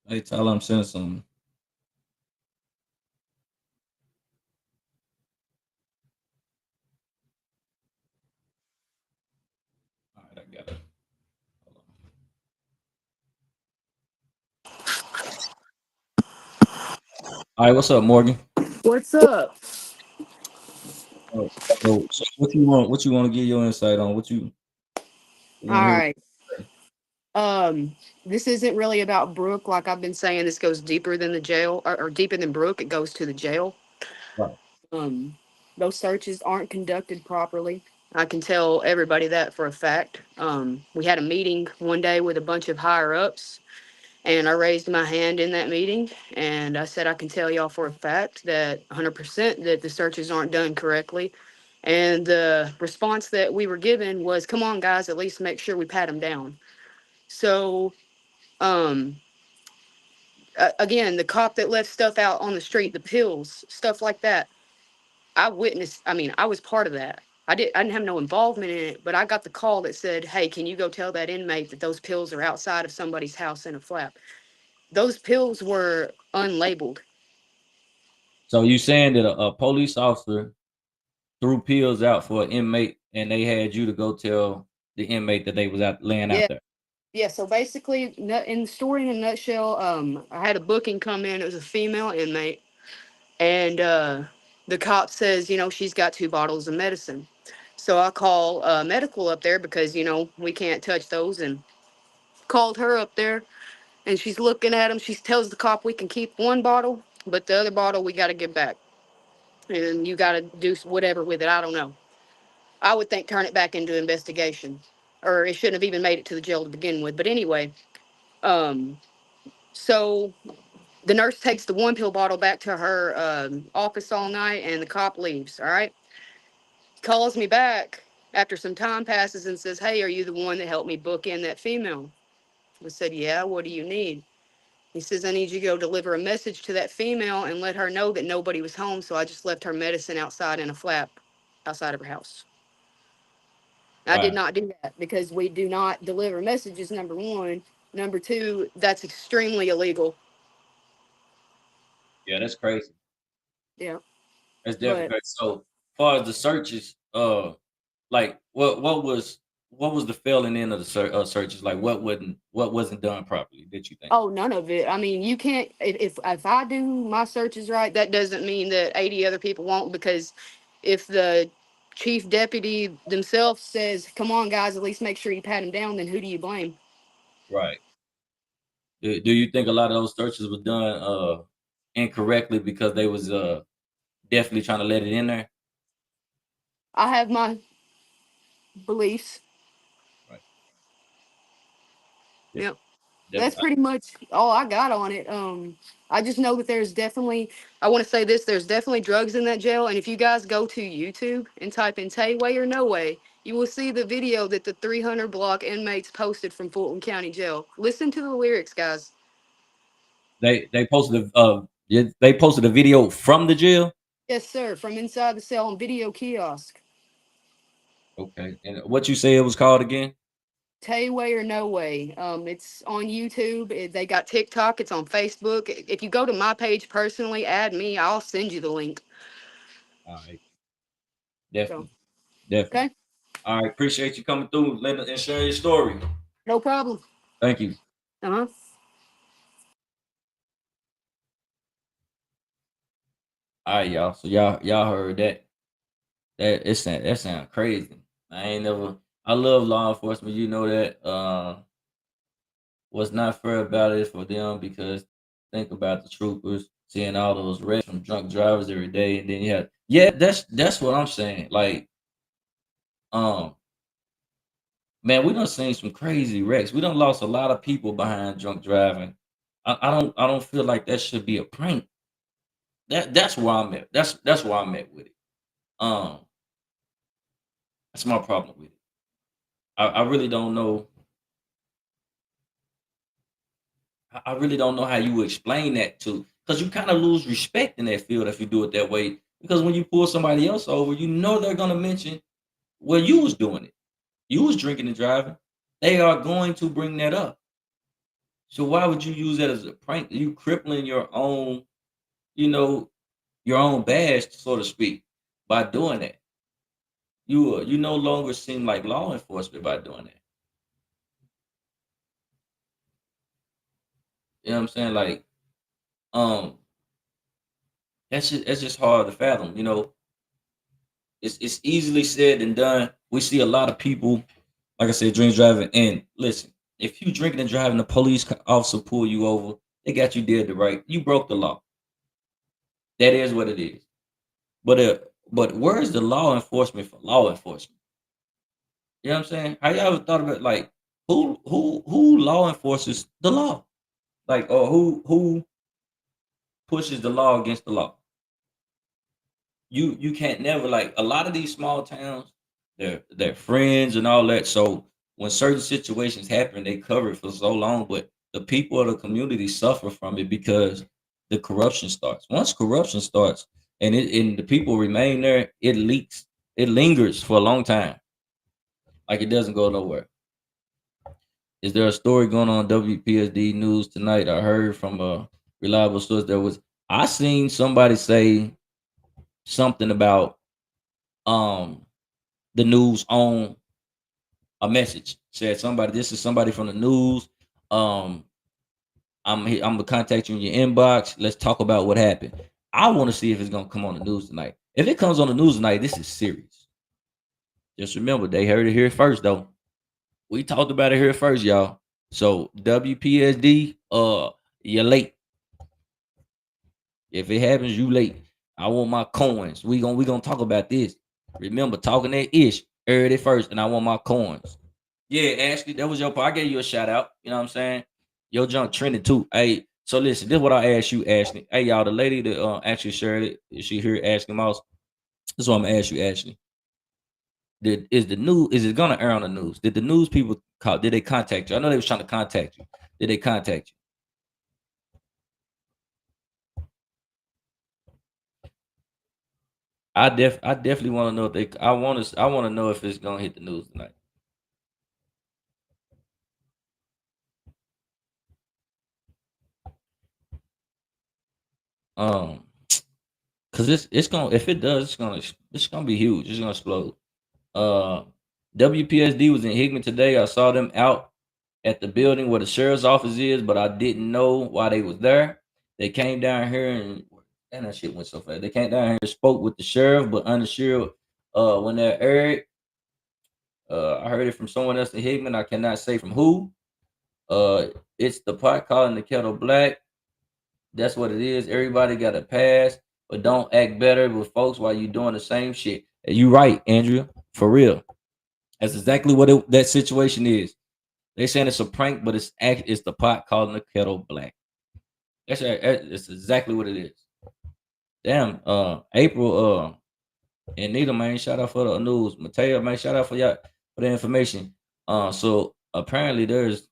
Hey, tell them send some. All right, I got it. Hold on. All right, what's up, Morgan? What's up? Oh, so what you want? What you want to get your insight on? What you All want to hear? What right. you say? Um, this isn't really about Brooke. Like I've been saying, this goes deeper than the jail or deeper than Brooke. It goes to the jail. Right. Um, those searches aren't conducted properly. I can tell everybody that for a fact. We had a meeting one day with a bunch of higher ups, and I raised my hand in that meeting, and I said I can tell y'all for a fact that 100% that the searches aren't done correctly. And the response that we were given was, "Come on, guys, at least make sure we pat them down." So, um, again, the cop that left stuff out on the street, the pills, stuff like that, I witnessed. I mean, I was part of that. I didn't have no involvement in it, but I got the call that said, "Hey, can you go tell that inmate that those pills are outside of somebody's house in a flap?" Those pills were unlabeled. So you saying that a police officer threw pills out for an inmate, and they had you to go tell the inmate that they was out laying out Yeah, there? yeah. So basically, in the story in a nutshell, I had a booking come in. It was a female inmate, and the cop says, she's got 2 bottles of medicine. So I call medical up there because we can't touch those, and called her up there, and she's looking at him. She tells the cop we can keep 1 bottle, but the other bottle we got to give back, and you got to do whatever with it. I don't know. I would think turn it back into investigation, or it shouldn't have even made it to the jail to begin with. But anyway, um, so the nurse takes the 1 pill bottle back to her office all night, and the cop leaves. All right, calls me back after some time passes and says, "Hey, are you the one that helped me book in that female?" I said, "Yeah. What do you need?" He says, "I need you to go deliver a message to that female and let her know that nobody was home. So I just left her medicine outside in a flap outside of her house." I did Right. not do that because we do not deliver messages, number one. Number two, that's extremely illegal. Yeah, that's crazy. Yeah. That's definitely But crazy. So, far as the searches, like what was the failing end of the searches? Like what wasn't done properly? Did you think? oh, none of it. I mean, you can't if I do my searches right, that doesn't mean that 80 other people won't, because if the chief deputy themselves says, "Come on guys, at least make sure you pat him down," then who do you blame? Right. Do you think a lot of those searches were done incorrectly because they was definitely trying to let it in there? I have my beliefs. Right. Yep. Definitely. That's Definitely. pretty much all I got on it. I just know that there's definitely, I want to say this, there's definitely drugs in that jail. And if you guys go to YouTube and type in Tay Way or No Way, you will see the video that the 300 block inmates posted from Fulton County Jail. Listen to the lyrics, guys. They posted they posted a video from the jail. Yes, sir. From inside the cell on video kiosk. Okay. And what you say it was called again? Tay Way or No Way. It's on YouTube. They got TikTok. It's on Facebook. If you go to my page personally, add me. I'll send you the link. All right. So, Definitely. Definitely. okay. All right. Appreciate you coming through and sharing your story. No problem. Thank you. Uh huh. All right, y'all. So y'all heard that. That sound crazy. I ain't never I love law enforcement, you know that. What's not fair about it is for them because think about the troopers seeing all those wrecks from drunk drivers every day, and then you have that's what I'm saying. Like, um, man, we done seen some crazy wrecks. We done lost a lot of people behind drunk driving. I don't feel like that should be a prank. That's where I'm at. That's where I'm at with it. Um, that's my problem with it. I really don't know I really don't know how you would explain that to, because you kind of lose respect in that field if you do it that way. Because when you pull somebody else over, you know they're gonna mention, well, you was doing it. You was drinking and driving. They are going to bring that up. So why would you use that as a prank? You crippling your own, you know, your own badge, so to speak, by doing that. You no longer seem like law enforcement by doing that. You know what I'm saying? Like, um, that's just hard to fathom. It's easily said than done. We see a lot of people, like I said, drink driving. And listen, if you drinking and driving, the police officer pull you over, they got you dead to right. You broke the law. That is what it is. But uh, but where is the law enforcement for law enforcement? You know what I'm saying? How y'all ever thought about, like, who law enforces the law? Like, or who pushes the law against the law? You can't never, like, a lot of these small towns, they're friends and all that. So when certain situations happen, they cover it for so long, but the people of the community suffer from it because the corruption starts. Once corruption starts and the people remain there, it leaks. It lingers for a long time. Like, it doesn't go nowhere. Is there a story going on WPSD news tonight? I heard from a reliable source I seen somebody say something about um the news on a message. Said somebody, this is somebody from the news. Um, I'm gonna contact you in your inbox. Let's talk about what happened. I want to see if it's gonna come on the news tonight. If it comes on the news tonight, this is serious. Just remember, they heard it here first, though. We talked about it here first, y'all. So WPSD, you're late. If it happens, you late. I want my coins. We gonna talk about this. Remember, talking that ish. Heard it first, and I want my coins. Yeah, Ashley, that was your part. I gave you a shout out. You know what I'm saying? Your junk trending too. Hey, so listen, this is what I asked you, Ashley. Hey, y'all, the lady that actually shared it, is she here, Ashley Mouse? This is what I'm gonna ask you, Ashley. Is it gonna air on the news? Did the news people call? Did they contact you? I know they was trying to contact you. Did they contact you? I definitely want to know if they. I want to know if it's gonna hit the news tonight. Um, cause it's gonna, if it does, it's gonna be huge. It's gonna explode. Uh, WPSD was in Hickman today. I saw them out at the building where the sheriff's office is, but I didn't know why they was there. They came down here and that shit went so fast. They came down here and spoke with the sheriff, but unsure when they're aired. I heard it from someone else in Hickman. I cannot say from who. Uh, it's the pot calling the kettle black. That's what it is. Everybody got a pass, but don't act better with folks while you doing the same shit. And you right, Andrea, for real. That's exactly what that situation is. They saying it's a prank, but it's the pot calling the kettle black. It's exactly what it is. Damn, April, and Nita, man, shout out for the news. Mateo, man, shout out for y'all for the information. So apparently there's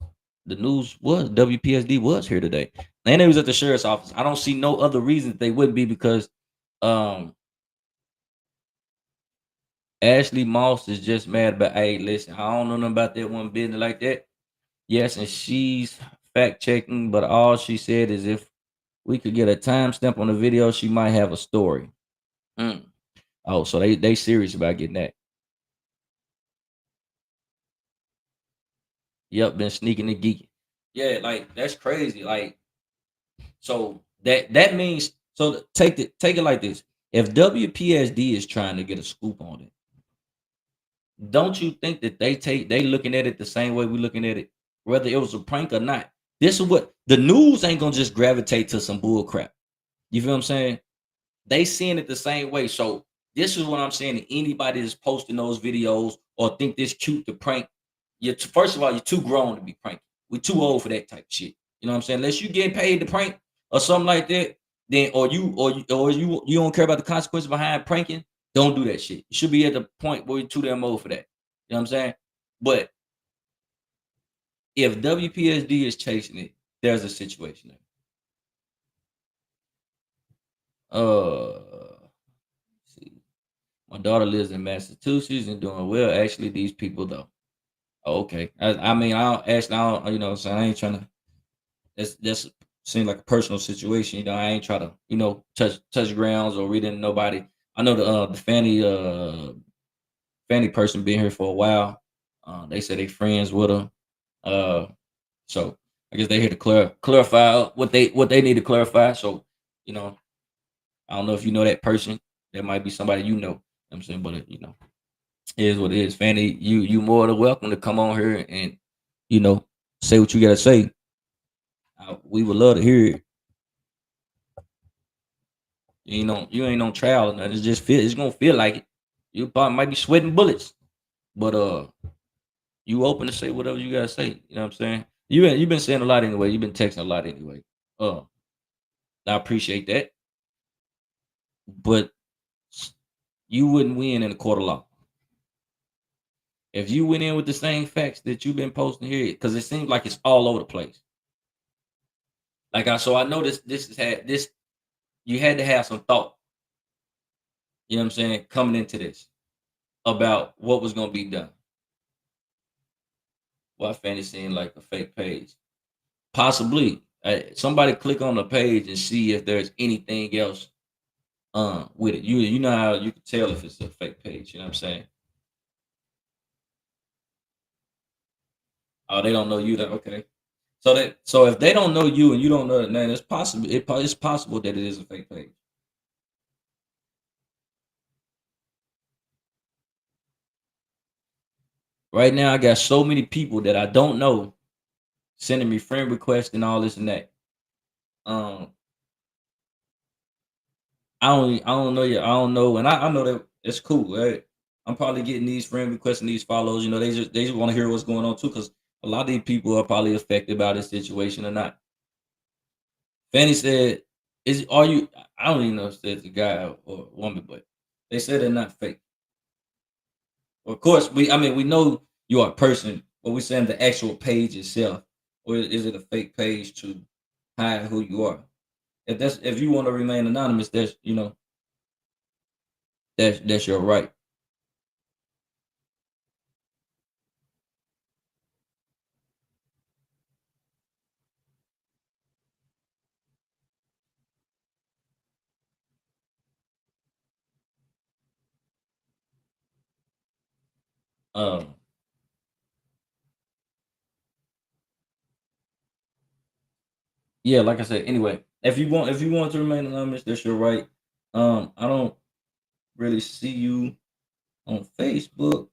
the news was WPSD was here today, and they was at the sheriff's office. I don't see no other reason that they wouldn't be, because um Ashley Moss is just mad about. Hey, listen, I don't know nothing about that one business like that. Yes, and she's fact checking, but all she said is if we could get a timestamp on the video, she might have a story. Mm. Oh, so they serious about getting that. Yep, been sneaking and geeking. Yeah, like, that's crazy. Like, so that means, so take it like this. If WPSD is trying to get a scoop on it, don't you think that they looking at it the same way we looking at it, whether it was a prank or not? This is what the news ain't gonna just gravitate to some bull crap. You feel what I'm saying? They seeing it the same way. So this is what I'm saying to anybody that's posting those videos or think this cute to prank. First of all, you're too grown to be pranking. We're too old for that type of shit. You know what I'm saying? Unless you getting paid to prank or something like that, then or you don't care about the consequences behind pranking. Don't do that shit. You should be at the point where you're too damn old for that. You know what I'm saying? But if WPSD is chasing it, there's a situation there. See, my daughter lives in Massachusetts and doing well. Actually, these people though. Oh, okay. I mean, I don't actually, I don't, so I ain't trying to. That's seems like a personal situation. I ain't try to, touch grounds or read into nobody. I know the Fanny person been here for a while. They say they friends with her. Uh, so I guess they here to clarify what they need to clarify. So you know, I don't know if you know that person. That might be somebody you know. I'm saying, but it is what it is. Fanny, you more than welcome to come on here and you know say what you gotta say. We would love to hear it. You ain't on trial or nothing. It's gonna feel like it. You probably might be sweating bullets, but you open to say whatever you gotta say. You know what I'm saying? You've been saying a lot anyway. You've been texting a lot anyway. Uh, I appreciate that, but you wouldn't win in a court of law if you went in with the same facts that you've been posting here, because it seems like it's all over the place. So I know this has had this. You had to have some thought. You know what I'm saying? Coming into this about what was gonna be done. Why Fanny seemed like a fake page? Possibly. Somebody click on the page and see if there's anything else with it. You know how you can tell if it's a fake page, you know what I'm saying? Oh, they don't know you that okay. So if they don't know you and you don't know that name, it's possible that it is a fake page. Right now I got so many people that I don't know sending me friend requests and all this and that. Um I don't know yet. I don't know, and I know that it's cool, right? I'm probably getting these friend requests and these follows. They just want to hear what's going on too, because a lot of these people are probably affected by this situation or not. Fanny said, "Is are you?" I don't even know if it's a guy or a woman, but they said they're not fake. Of course, we know you are a person, but we're saying the actual page itself, or is it a fake page to hide who you are? If you want to remain anonymous, that's your right. Um, Yeah, like I said, anyway, if you want to remain anonymous, that's your right. I don't really see you on Facebook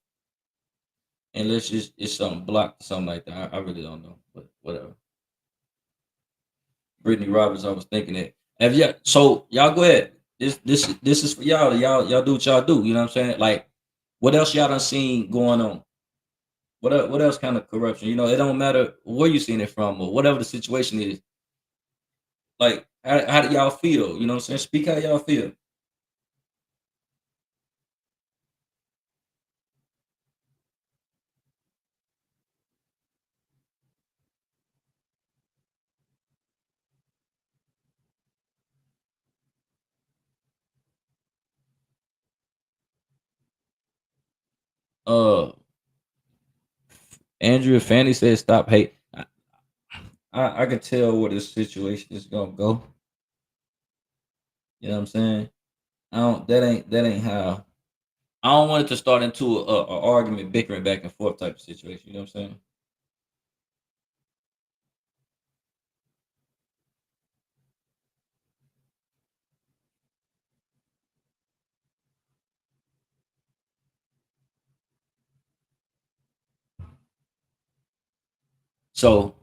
unless it's something blocked or something like that. I really don't know, but whatever. Brittany Roberts, I was thinking that. Have you so y'all go ahead. This is for y'all. Y'all do what y'all do. You know what I'm saying? Like, what else y'all done seen going on? What else kind of corruption? It don't matter where you seen it from or whatever the situation is. Like, how do y'all feel? You know what I'm saying? Speak how y'all feel. Uh, Andrea Fanny said, "Stop hate." I can tell where this situation is gonna go. You know what I'm saying? I don't. That ain't how. I don't want it to start into a argument, bickering back and forth type of situation. You know what I'm saying? So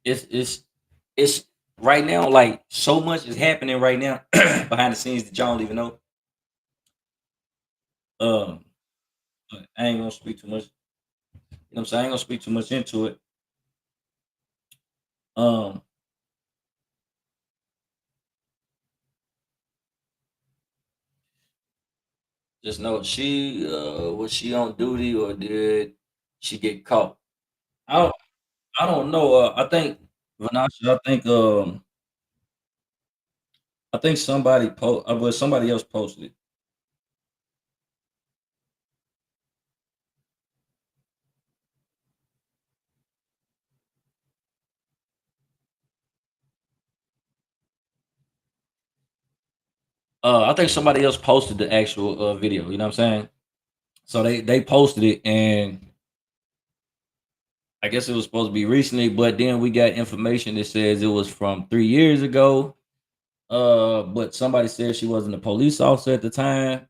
it's right now. Like, so much is happening right now behind the scenes that y'all don't even know. Um, but I ain't gonna speak too much. You know what I'm saying? I ain't gonna speak too much into it. Um, just know she was she on duty or did she get caught? I don't. I don't know. I think Vanasha. I think somebody well, somebody else posted it. I think somebody else posted the actual video. You know what I'm saying? So they posted it, and I guess it was supposed to be recently, but then we got information that says it was from 3 years ago. But somebody said she wasn't a police officer at the time,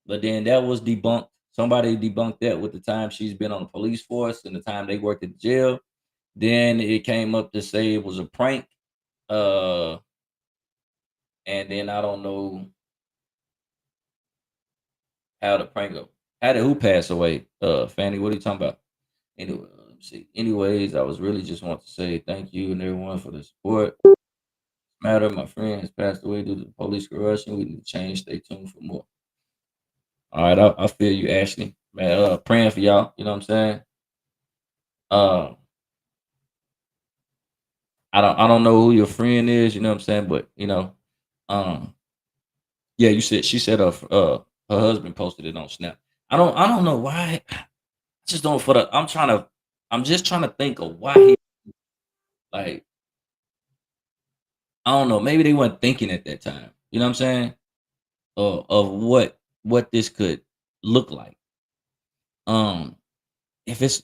but then that was debunked. Somebody debunked that with the time she's been on the police force and the time they worked at the jail. Then it came up to say it was a prank. Uh, and then I don't know how the prank go. How did who pass away? Fanny, what are you talking about? Anyway, let me see. Anyways, I was really just want to say thank you and everyone for the support. Matter, my friend has passed away due to police corruption. We need to change. Stay tuned for more. All right, I feel you, Ashley. Man, praying for y'all. You know what I'm saying? Uh, I don't know who your friend is. You know what I'm saying? But um, yeah, you said she said her husband posted it on Snap. I don't know why. I just don't for the. I'm just trying to think of why he like. I don't know. Maybe they weren't thinking at that time. You know what I'm saying? Of what this could look like. Um, if it's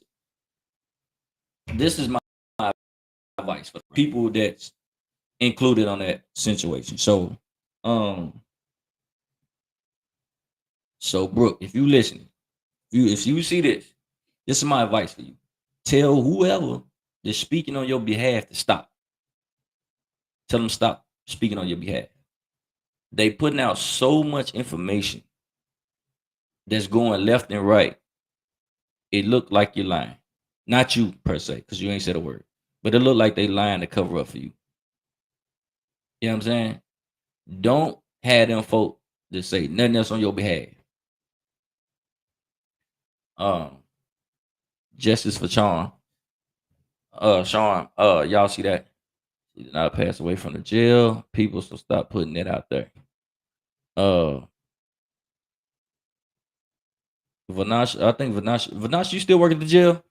this is my advice for people that's included on that situation. Um, so Brooke, if you listen, if you see this is my advice for you. Tell whoever that's speaking on your behalf to stop. Tell them stop speaking on your behalf. They putting out so much information that's going left and right. It looked like you're lying. Not you per se, because you ain't said a word. But it looked like they lying to cover up for you. You know what I'm saying? Don't have them folk to say nothing else on your behalf. Um, Justice for Sean. Sean, y'all see that? He did not pass away from the jail. People should stop putting that out there. Uh Vanash, I think Vanash, you still working at the jail?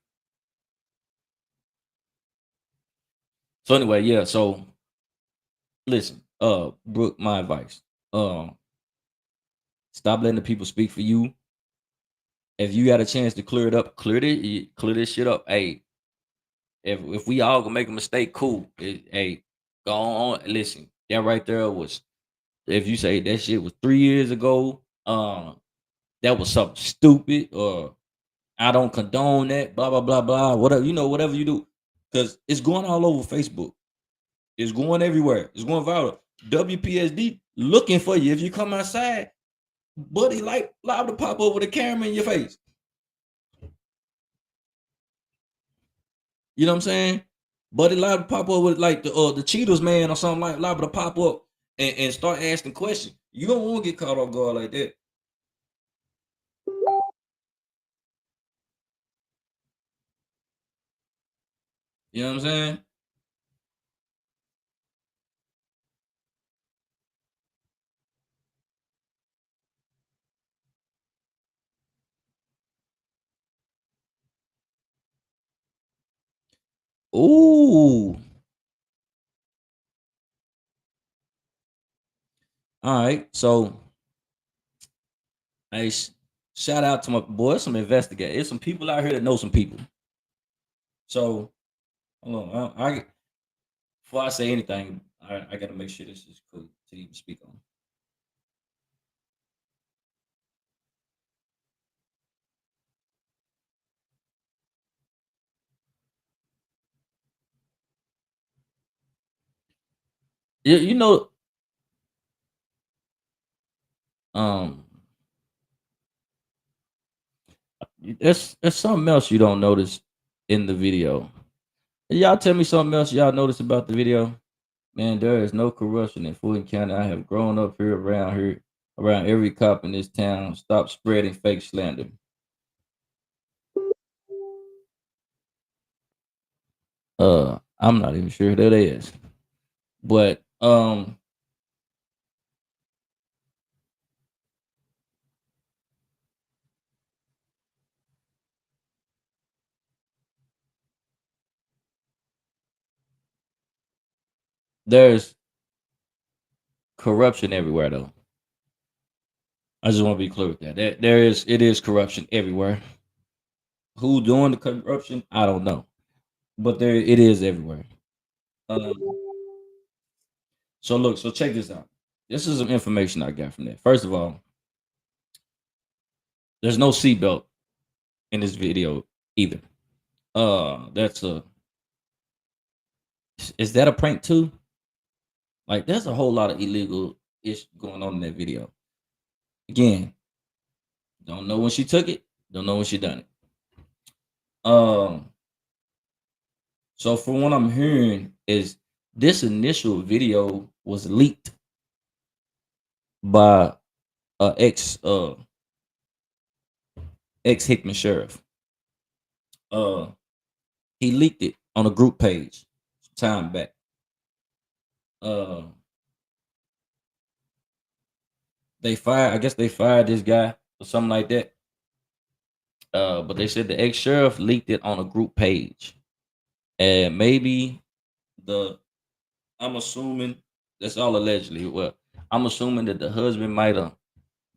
So anyway, yeah. So listen, Brooke, my advice. Stop letting the people speak for you. If you got a chance to clear it up, clear this shit up. Hey, if we all gonna make a mistake, cool. Hey, go on. Listen, that right there was if you say that shit was 3 years ago, that was something stupid, or I don't condone that, blah blah blah blah. Whatever whatever you do, because it's going all over Facebook. It's going everywhere. It's going viral. WPSD looking for you if you come outside, buddy. Like live to pop up with a camera in your face. You know what I'm saying? Buddy liable to pop up with like the Cheetos man or something like liable to pop up and start asking questions. You don't want to get caught off guard like that. You know what I'm saying? Ooh. All right. So hey, shout out to my boy. Some investigators. There's some people out here that know some people. So hold on. Before I say anything, I gotta make sure this is cool to even speak on. You know, um, there's something else you don't notice in the video. Y'all tell me something else y'all notice about the video. Man, there is no corruption in Fulton County. I have grown up here, around every cop in this town. Stop spreading fake slander. I'm not even sure who that is, but there's corruption everywhere though. I just want to be clear with that. It is corruption everywhere. Who doing the corruption? I don't know, but there it is everywhere. Um, so look, so check this out. This is some information I got from that. First of all, there's no seatbelt in this video either. That's a is that a prank too? Like, there's a whole lot of illegal ish going on in that video. Again, don't know when she took it. Don't know when she done it. Um, so from what I'm hearing is this initial video was leaked by ex ex Hickman sheriff. Uh, he leaked it on a group page some time back. Uh, they fired. I guess they fired this guy or something like that. But they said the ex sheriff leaked it on a group page, and maybe the I'm assuming that's all allegedly. Well, I'm assuming that the husband might have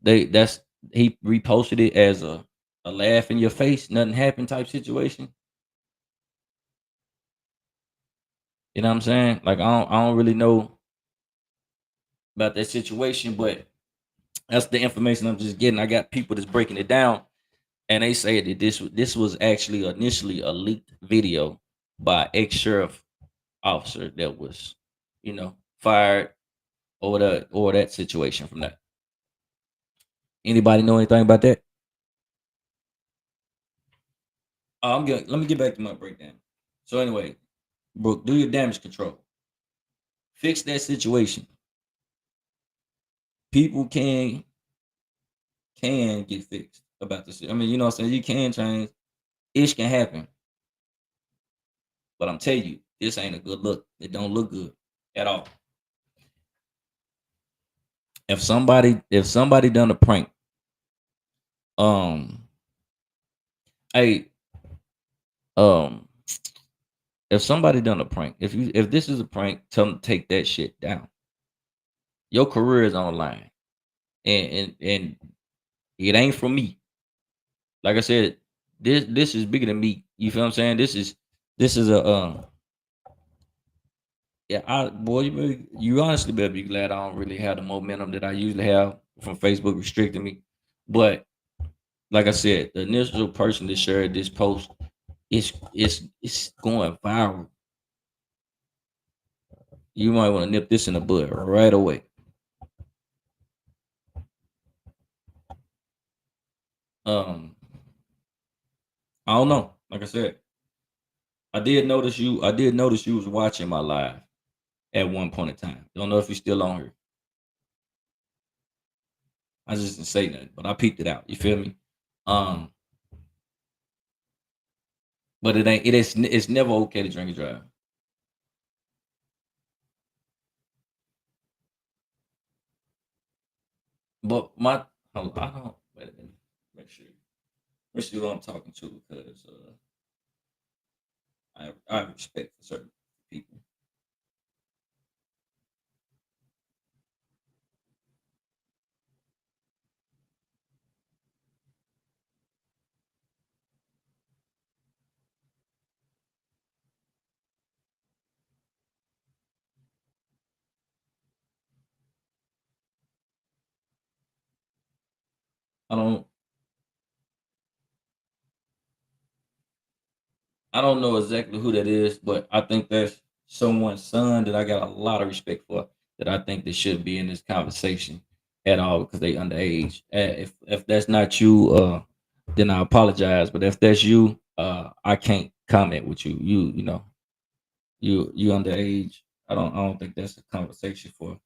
that's he reposted it as a laugh in your face, nothing happened type situation. You know what I'm saying? Like I don't really know about that situation, but that's the information I'm just getting. I got people that's breaking it down, and they say that this was actually initially a leaked video by ex sheriff officer that was, fired or that situation from that. Anybody know anything about that? Oh, I'm good. Let me get back to my breakdown. So anyway, Brooke, do your damage control. Fix that situation. People can get fixed about this. I mean, you know what I'm saying? You can change. Ish can happen. But I'm telling you, this ain't a good look. It don't look good at all. If somebody done a prank, um, hey, um, if somebody done a prank, if this is a prank, tell them to take that shit down. Your career is online, and it ain't from me. Like I said, this is bigger than me. You feel what I'm saying? This is a yeah. You honestly better be glad I don't really have the momentum that I usually have from Facebook restricting me. But like I said, the initial person that shared this post it's going viral. You might want to nip this in the bud right away. Um, I don't know. Like I said, I did notice you was watching my live at one point in time. Don't know if you're still on here. I just didn't say nothing, but I peeped it out. You feel me? Um, but it's never okay to drink and drive. But I don't wait a minute. Make sure. Make sure who I'm talking to because I have respect for certain people. I don't I don't know exactly who that is, but I think that's someone's son that I got a lot of respect for. That I think they should be in this conversation at all because they underage. If that's not you, then I apologize. But if that's you, I can't comment with you. You underage. I don't think that's a conversation for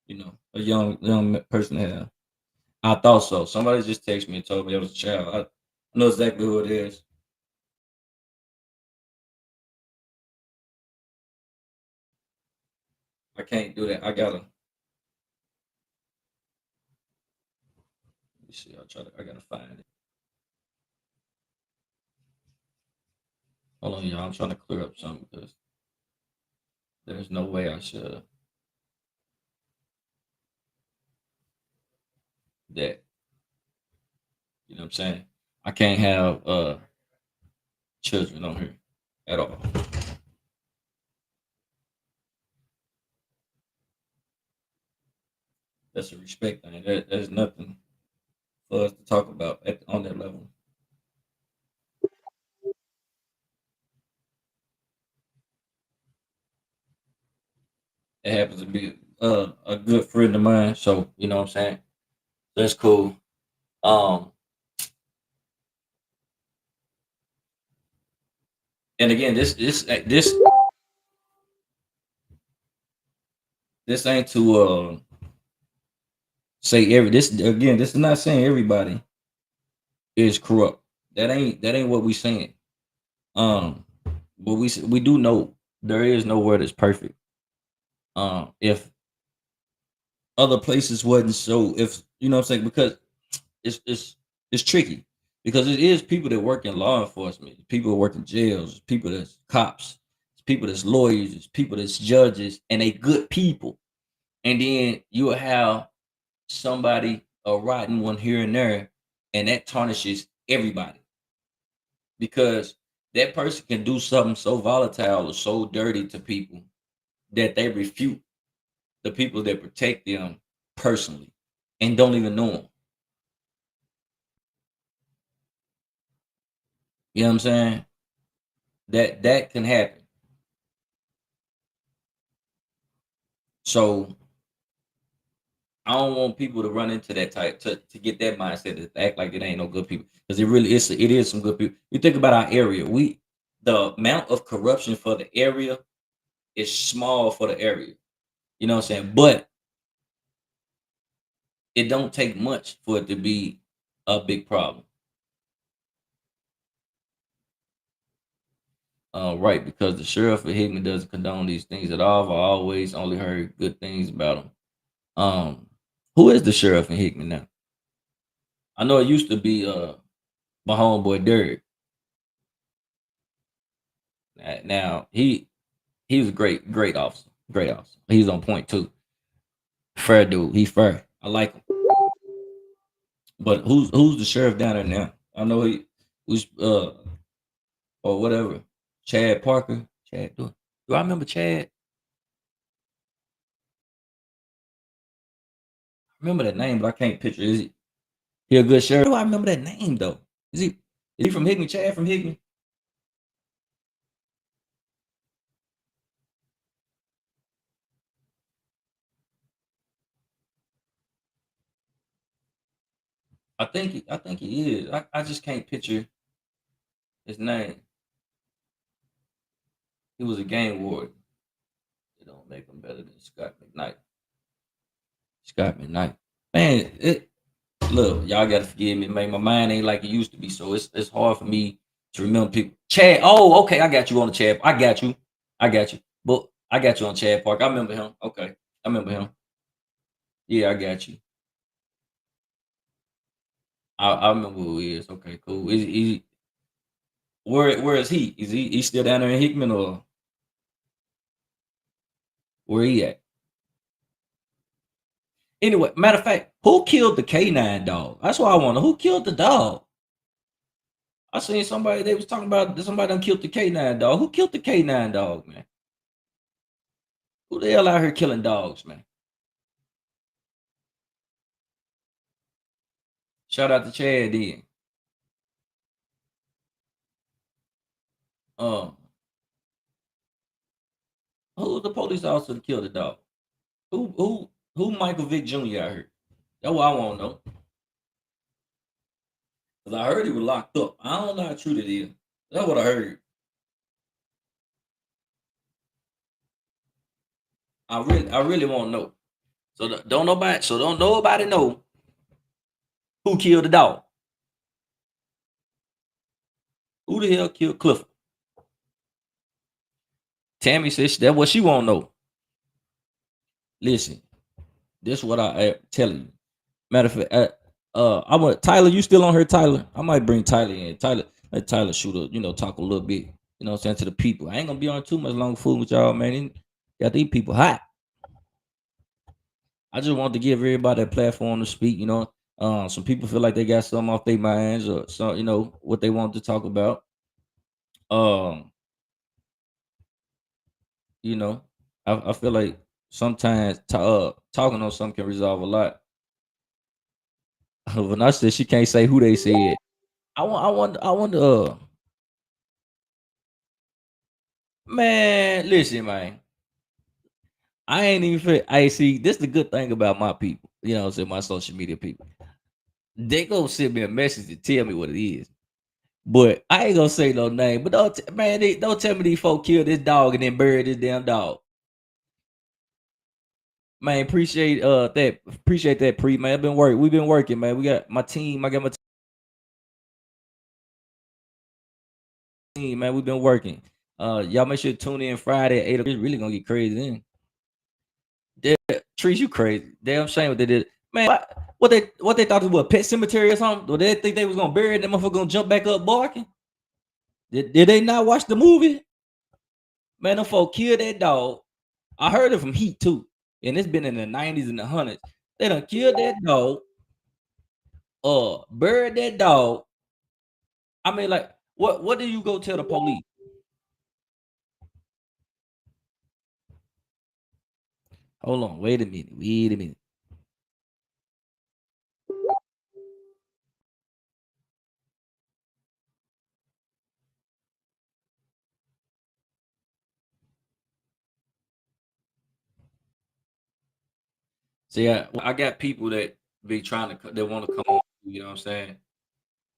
a young person to have. I thought so. Somebody just texted me and told me it was a child. I know exactly who it is. I can't do that. I gotta. Let me see. I gotta find it. Hold on, y'all. I'm trying to clear up something because there's no way I should that. You know what I'm saying? I can't have children on here at all. That's a respect thing. There's nothing for us to talk about on that level. It happens to be a good friend of mine, so you know what I'm saying. That's cool. Um, and again, this ain't to say every this again. This is not saying everybody is corrupt. That ain't what we saying. Um, but we do know there is nowhere that's perfect. If other places wasn't so, if you know what I'm saying, because it's tricky because it is people that work in law enforcement, people that work in jails, people that's cops, it's people that's lawyers, it's people that's judges, and they good people. And then you will have somebody a rotten one here and there, and that tarnishes everybody because that person can do something so volatile or so dirty to people that they refute the people that protect them personally and don't even know them. You know what I'm saying? That can happen. So I don't want people to run into that type to get that mindset to act like it ain't no good people because it is some good people. You think about our area, the amount of corruption for the area is small for the area. You know what I'm saying? But it don't take much for it to be a big problem. Right, because the sheriff of Hickman doesn't condone these things at all. I've always only heard good things about him. Who is the sheriff in Hickman now? I know it used to be my homeboy Derek. Now he was a great officer, great officer. He's on point too. Fair dude, he's fair. I like him. But who's the sheriff down there now? I know he was or whatever. Chad Parker. Chad do I remember Chad? I remember that name, but I can't picture. He a good sheriff? Do I remember that name though? Is he from Hickman? Chad from Hickman? I think he is. I just can't picture his name. He was a game warden. It don't make him better than Scott McKnight. Scott McKnight. Man, look, y'all gotta forgive me, man. My mind ain't like it used to be, so it's hard for me to remember people. Chad, oh, okay, I got you on the Chad. I got you. But I got you on Chad Park. I remember him. Okay, I remember him. Yeah, I got you. I remember who he is. Okay, cool. Where is he? Is he still down there in Hickman or where he at? Anyway, matter of fact, who killed the K9 dog? That's what I wonder. Who killed the dog? I seen somebody they was talking about somebody done killed the K9 dog. Who killed the K9 dog, man? Who the hell out here killing dogs, man? Shout out to Chad then. Um, who was the police officer that killed the dog? Who Michael Vick Jr. out here? That's what I want to know. Cause I heard he was locked up. I don't know how true that is. That's what I heard. I really want to know. Don't nobody know who killed the dog. Who the hell killed Clifford? Tammy says that's what she want to know. Listen, this what I telling you. Matter of fact, I want Tyler. You still on her, Tyler? I might bring Tyler in. Tyler, let Tyler shoot a, talk a little bit. You know what I'm saying, to the people. I ain't gonna be on too much long fooling with y'all, man. Got these people hot. I just want to give everybody a platform to speak. Some people feel like they got something off their minds or some, what they want to talk about. Um, you know, I feel like sometimes talking on something can resolve a lot. When I said she can't say who they said, I want. Man, listen, man. I ain't even fit. I see. This is the good thing about my people. You know what I'm saying? My social media people. They gonna send me a message to tell me what it is. But I ain't gonna say no name. But don't tell me these folk killed this dog and then buried this damn dog. Man, appreciate that pre man. We've been working, man. We got my team. I got my team, man. We've been working. Y'all make sure to tune in Friday at 8 o'clock. It's really gonna get crazy then. Yeah, Trees, you crazy. Damn shame what they did. Man, what they thought it was a pet cemetery or something? Or they think they was gonna bury it, that motherfucker gonna jump back up barking? Did they not watch the movie? Man, them folk killed that dog. I heard it from Heat too. And it's been in the 90s and the hundreds. They done killed that dog, buried that dog. I mean, like, what do you go tell the police? Hold on, wait a minute. See, I got people that be trying to they want to come on, you know what I'm saying?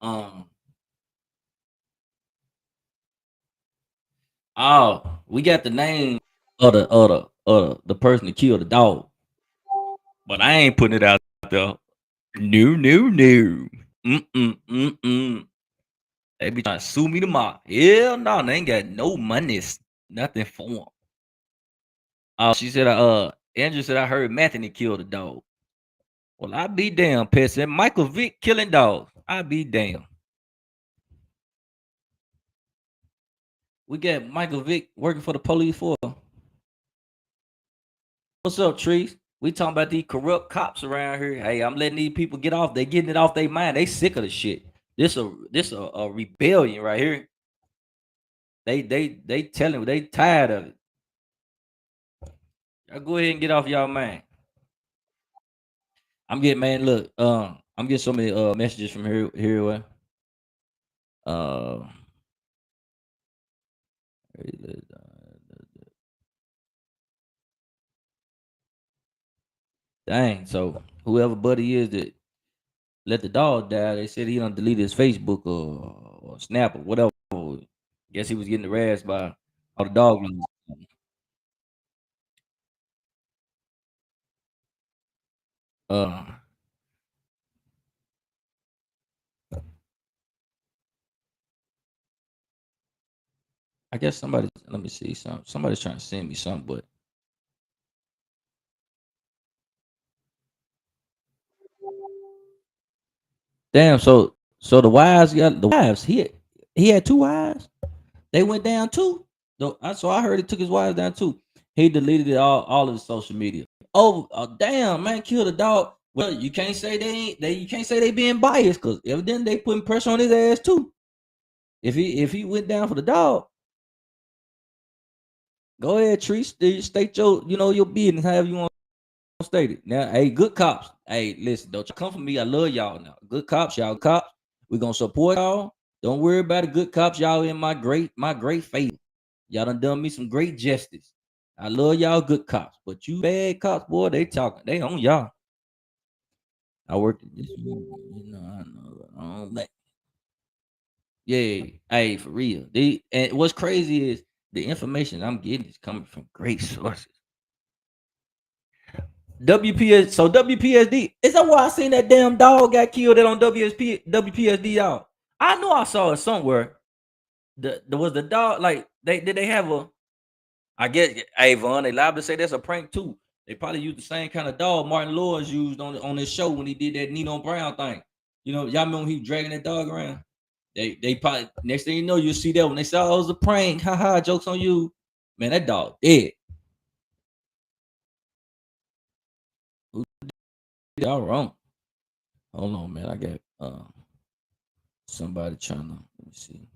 Um, we got the name of the person that killed the dog, but I ain't putting it out there. No, no, no. Mm-mm. They be trying to sue me tomorrow. Hell no, they ain't got no money, nothing for them. She said, Andrew said I heard Anthony killed the dog. Well, I be damn, pets and Michael Vick killing dogs. I be damn. We got Michael Vick working for the police for. What's up, Trees? We talking about these corrupt cops around here. Hey, I'm letting these people get off. They getting it off their mind. They sick of the shit. This a rebellion right here. They telling me they tired of it. Y'all go ahead and get off y'all mind. I'm getting man. Look, I'm getting so many messages from here. Uh, dang. So whoever Buddy is that let the dog die, they said he done deleted his Facebook or Snap or whatever. Guess he was getting harassed by all the dog lovers. Uh, I guess somebody. Let me see something. Somebody's trying to send me something, but damn. So the wives got the wives. He had two wives. They went down too. So I heard he took his wives down too. He deleted it all of his social media. Oh, damn, man, killed a dog. Well, you can't say they ain't they you can't say they being biased because evidently they putting pressure on his ass too. If he went down for the dog, go ahead, Tree. State your business however you want to state it. Now, hey, good cops. Hey, listen, don't you come for me. I love y'all now. Good cops, y'all cops. We gonna support y'all. Don't worry about the good cops. Y'all in my great favor. Y'all done me some great justice. I love y'all good cops, but you bad cops, boy, they talking. They on y'all. I work at this, I know. Yeah, hey, for real. And what's crazy is the information I'm getting is coming from great sources. WPSD. Is that why I seen that damn dog got killed on WPSD, y'all? I know I saw it somewhere. There was the dog, like they have a I guess Avon, they liable to say that's a prank too. They probably used the same kind of dog Martin Lawrence used on his show when he did that Nino Brown thing. Y'all remember when he was dragging that dog around? They probably next thing you know, you'll see that when they say, "Oh, it was a prank, haha, jokes on you." Man, that dog dead. Who did y'all wrong? Hold on, man. I got somebody trying to let me see.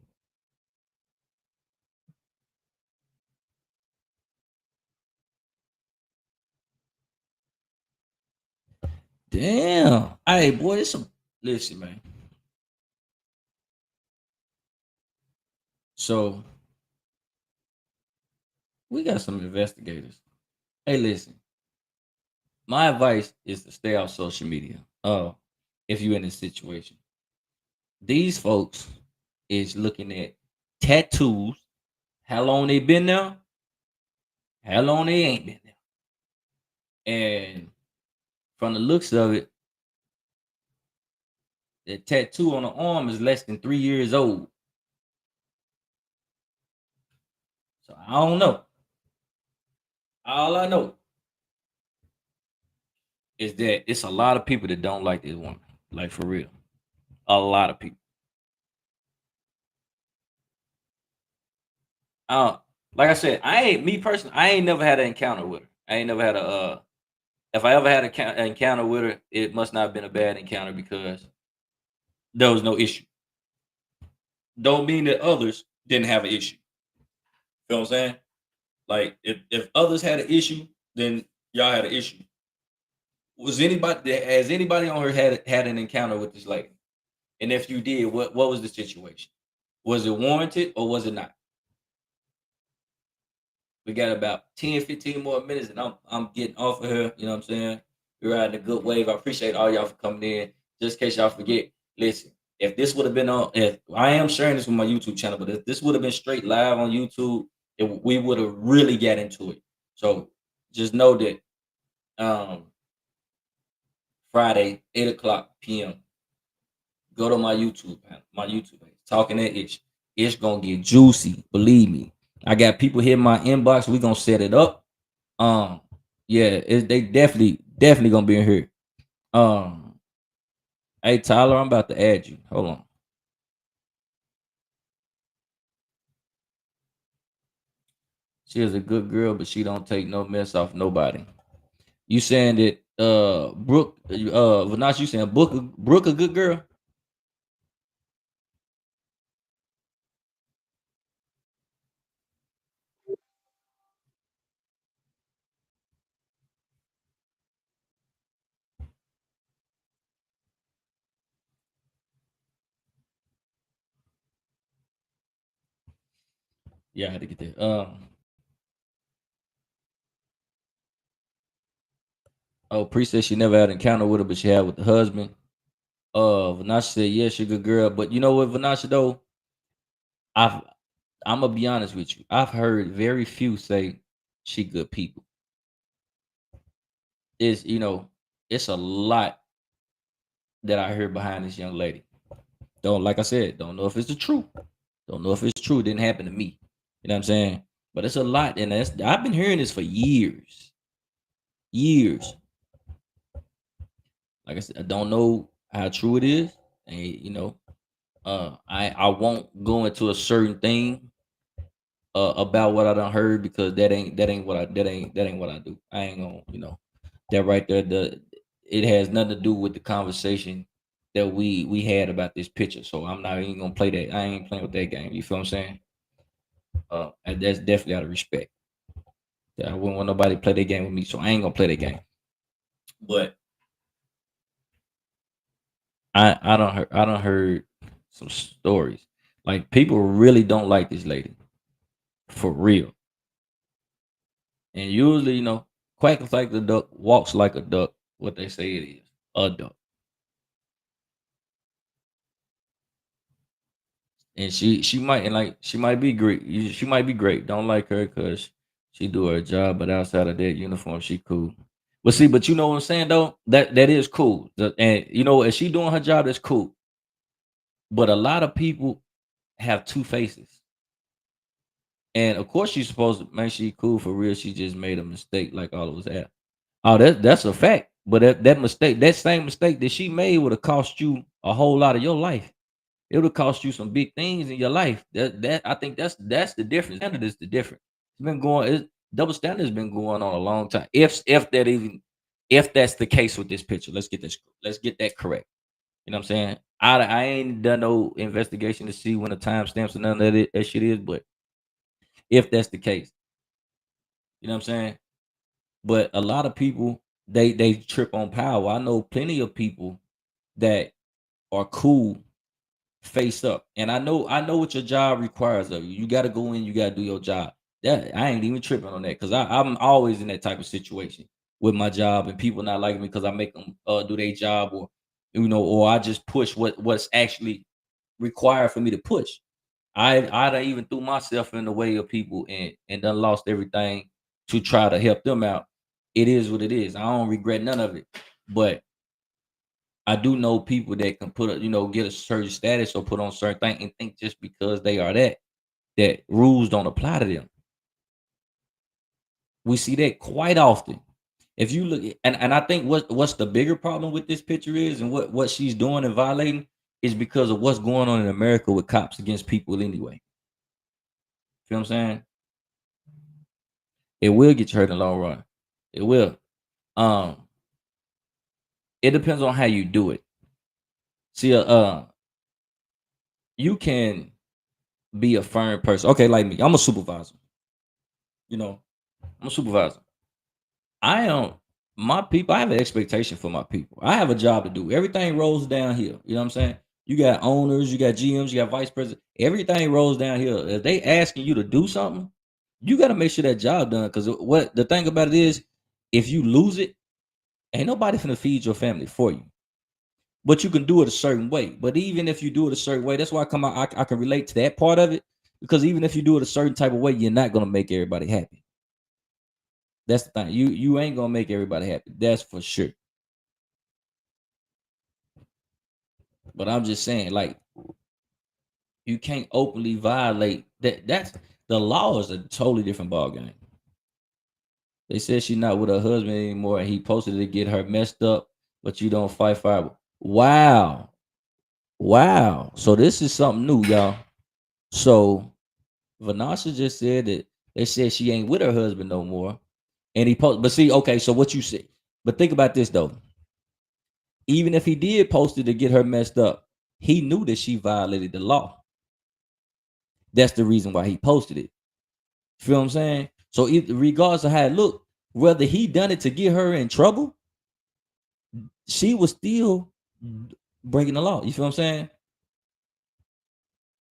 Damn. Hey, boy, this some listen, man. So we got some investigators. Hey, listen. My advice is to stay off social media. If you're in this situation, these folks is looking at tattoos, how long they been there, how long they ain't been there, and from the looks of it, the tattoo on the arm is less than 3 years old. So I don't know. All I know is that it's a lot of people that don't like this woman, like for real. A lot of people. Uh, like I said, I ain't me personally. I ain't never had an encounter with her. I ain't never had a. If I ever had an encounter with her, it must not have been a bad encounter because there was no issue. Don't mean that others didn't have an issue. You know what I'm saying? Like if others had an issue, then y'all had an issue. Has anybody on her had an encounter with this lady? And if you did, what was the situation? Was it warranted or was it not? We got about 10, 15 more minutes, and I'm getting off of here. You know what I'm saying? We're riding a good wave. I appreciate all y'all for coming in. Just in case y'all forget, listen, if this would have been on, if I am sharing this with my YouTube channel, but if this would have been straight live on YouTube, we would have really got into it. So just know that um Friday, 8 o'clock p.m. Go to my YouTube page, talking that ish. It's gonna get juicy. Believe me. I got people hitting my inbox. We gonna set it up. Um, yeah, they definitely gonna be in here. Um, hey Tyler, I'm about to add you. Hold on. She is a good girl, but she don't take no mess off nobody. You saying that Brooke Vanash, you saying Brooke a good girl? Yeah, I had to get that. Oh, Pre said she never had an encounter with her, but she had with the husband. Vanasha said, yeah, she a good girl. But you know what, Vanasha, though? I've I'm gonna be honest with you. I've heard very few say she good people. It's it's a lot that I heard behind this young lady. Don't like I said, don't know if it's the truth. Don't know if it's true. It didn't happen to me. You know what I'm saying? But it's a lot, and I've been hearing this for years. Years. Like I said, I don't know how true it is. And I won't go into a certain thing about what I done heard because that ain't what I do. I ain't gonna that right there. It has nothing to do with the conversation that we had about this picture. So I'm not even gonna play that. I ain't playing with that game. You feel what I'm saying? And that's definitely out of respect. I wouldn't want nobody to play that game with me, so I ain't gonna play that game. But I don't heard some stories. Like people really don't like this lady for real. And usually, quacks like the duck, walks like a duck. What they say it is, a duck. And she might be great. She might be great. Don't like her because she do her job, but outside of that uniform, she cool. But see, but you know what I'm saying though. That is cool. And if she doing her job, that's cool. But a lot of people have two faces. And of course, she's supposed to make she cool for real. She just made a mistake, like all of us have. Oh, that's a fact. But that mistake, that same mistake that she made would have cost you a whole lot of your life. It would cost you some big things in your life. That I think that's the difference. Standard is the difference. It's been going. Double standard has been going on a long time. If that's the case with this picture, let's get that correct. You know what I'm saying? I ain't done no investigation to see when the timestamps and none of that shit is, but if that's the case, you know what I'm saying? But a lot of people they trip on power. I know plenty of people that are cool face up. And I know what your job requires of you. You gotta go in, you gotta do your job. That I ain't even tripping on that because I'm always in that type of situation with my job and people not liking me because I make them do their job or or I just push what's actually required for me to push. I done even threw myself in the way of people and done lost everything to try to help them out. It is what it is. I don't regret none of it. But I do know people that can get a certain status or put on certain thing and think just because they are that rules don't apply to them. We see that quite often. If you look and I think what's the bigger problem with this picture is and what she's doing and violating is because of what's going on in America with cops against people anyway. Feel what I'm saying? It will get you hurt in the long run. It will. Um, it depends on how you do it. See, you can be a firm person. Okay, like me, I'm a supervisor. You know, I'm a supervisor. I am my people. I have an expectation for my people. I have a job to do. Everything rolls down here. You know what I'm saying? You got owners, you got GMs, you got vice president. Everything rolls down here. If they asking you to do something, you got to make sure that job done. Because what the thing about it is, if you lose it, ain't nobody finna feed your family for you. But you can do it a certain way. But even if you do it a certain way, that's why I come out. I can relate to that part of it because even if you do it a certain type of way, you're not gonna make everybody happy. That's the thing. You ain't gonna make everybody happy. That's for sure. But I'm just saying, like, you can't openly violate that. That's the law is a totally different ball game. They said she's not with her husband anymore, and he posted to get her messed up, but you don't fight fire. Wow, wow. So this is something new, y'all. So Vanessa just said that they said she ain't with her husband no more, and he post. But see, okay, so what you said. But think about this though. Even if he did post it to get her messed up, he knew that she violated the law. That's the reason why he posted it. Feel what I'm saying? So, regardless of how it looked, whether he done it to get her in trouble, she was still breaking the law. You feel what I'm saying?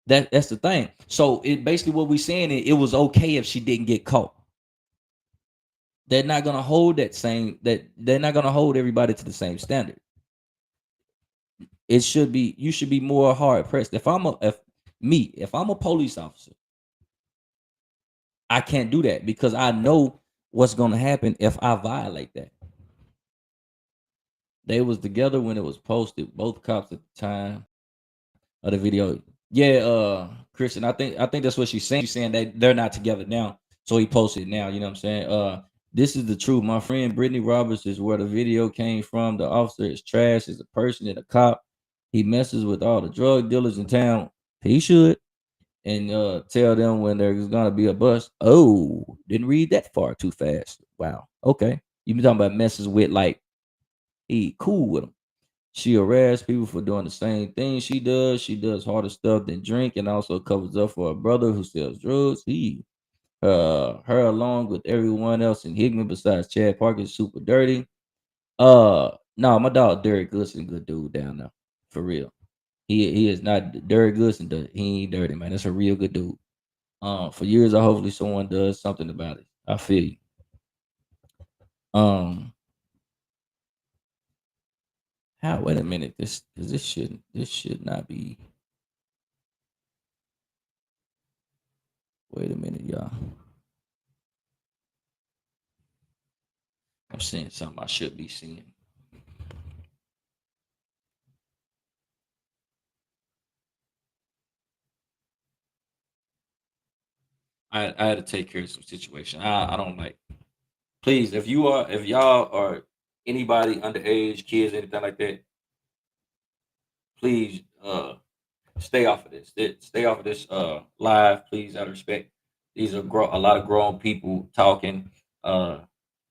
That's the thing. So, it basically what we saying it was okay if she didn't get caught. They're not gonna hold that same that they're not gonna hold everybody to the same standard. It should be you should be more hard pressed. If I'm a police officer, I can't do that because I know what's gonna happen if I violate that. They was together when it was posted, both cops at the time of the video. Yeah, Christian, I think that's what she's saying. She's saying that they're not together now. So he posted it now, you know what I'm saying? This is the truth. My friend Brittany Roberts is where the video came from. The officer is trash, is a person and a cop. He messes with all the drug dealers in town. He should. And tell them when there's gonna be a bust. Oh, didn't read that far too fast. Wow. Okay. You been talking about messes with like he cool with them. She harassed people for doing the same thing she does. She does harder stuff than drink and also covers up for her brother who sells drugs. Her along with everyone else in Hickman besides Chad Parker is super dirty. No, my dog Derek Goodson, good dude down there. For real. He is not Derek Goodson, he ain't dirty, man. That's a real good dude. For years, I hopefully someone does something about it. I feel you. Um, how? Wait a minute. This should not be. Wait a minute, y'all. I'm seeing something I should be seeing. I had to take care of some situation. I don't like. please, if y'all are anybody underage, kids, anything like that, please stay off of this. Stay off of this live, please, out of respect. These are a lot of grown people talking. Uh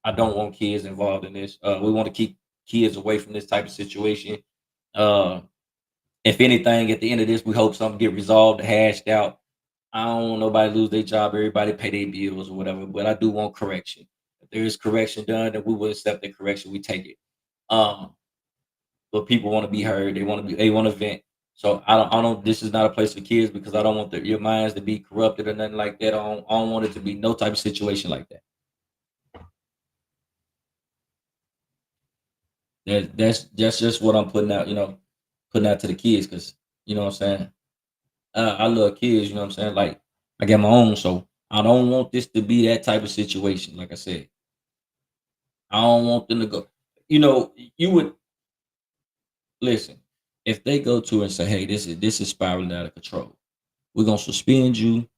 I don't want kids involved in this. We want to keep kids away from this type of situation. Uh if anything, at the end of this, we hope something get resolved, hashed out. I don't want nobody to lose their job, everybody pay their bills or whatever, but I do want correction. If there is correction done, then we will accept the correction. We take it. Um, but people want to be heard. They want to vent. So I don't. This is not a place for kids because I don't want your minds to be corrupted or nothing like that. I don't want it to be no type of situation like that. That's just what I'm putting out. Putting out to the kids because you know what I'm saying. I love kids. You know what I'm saying. Like I got my own, so I don't want this to be that type of situation. Like I said, I don't want them to go. You would listen if they go to and say, "Hey, this is spiraling out of control. We're gonna suspend you.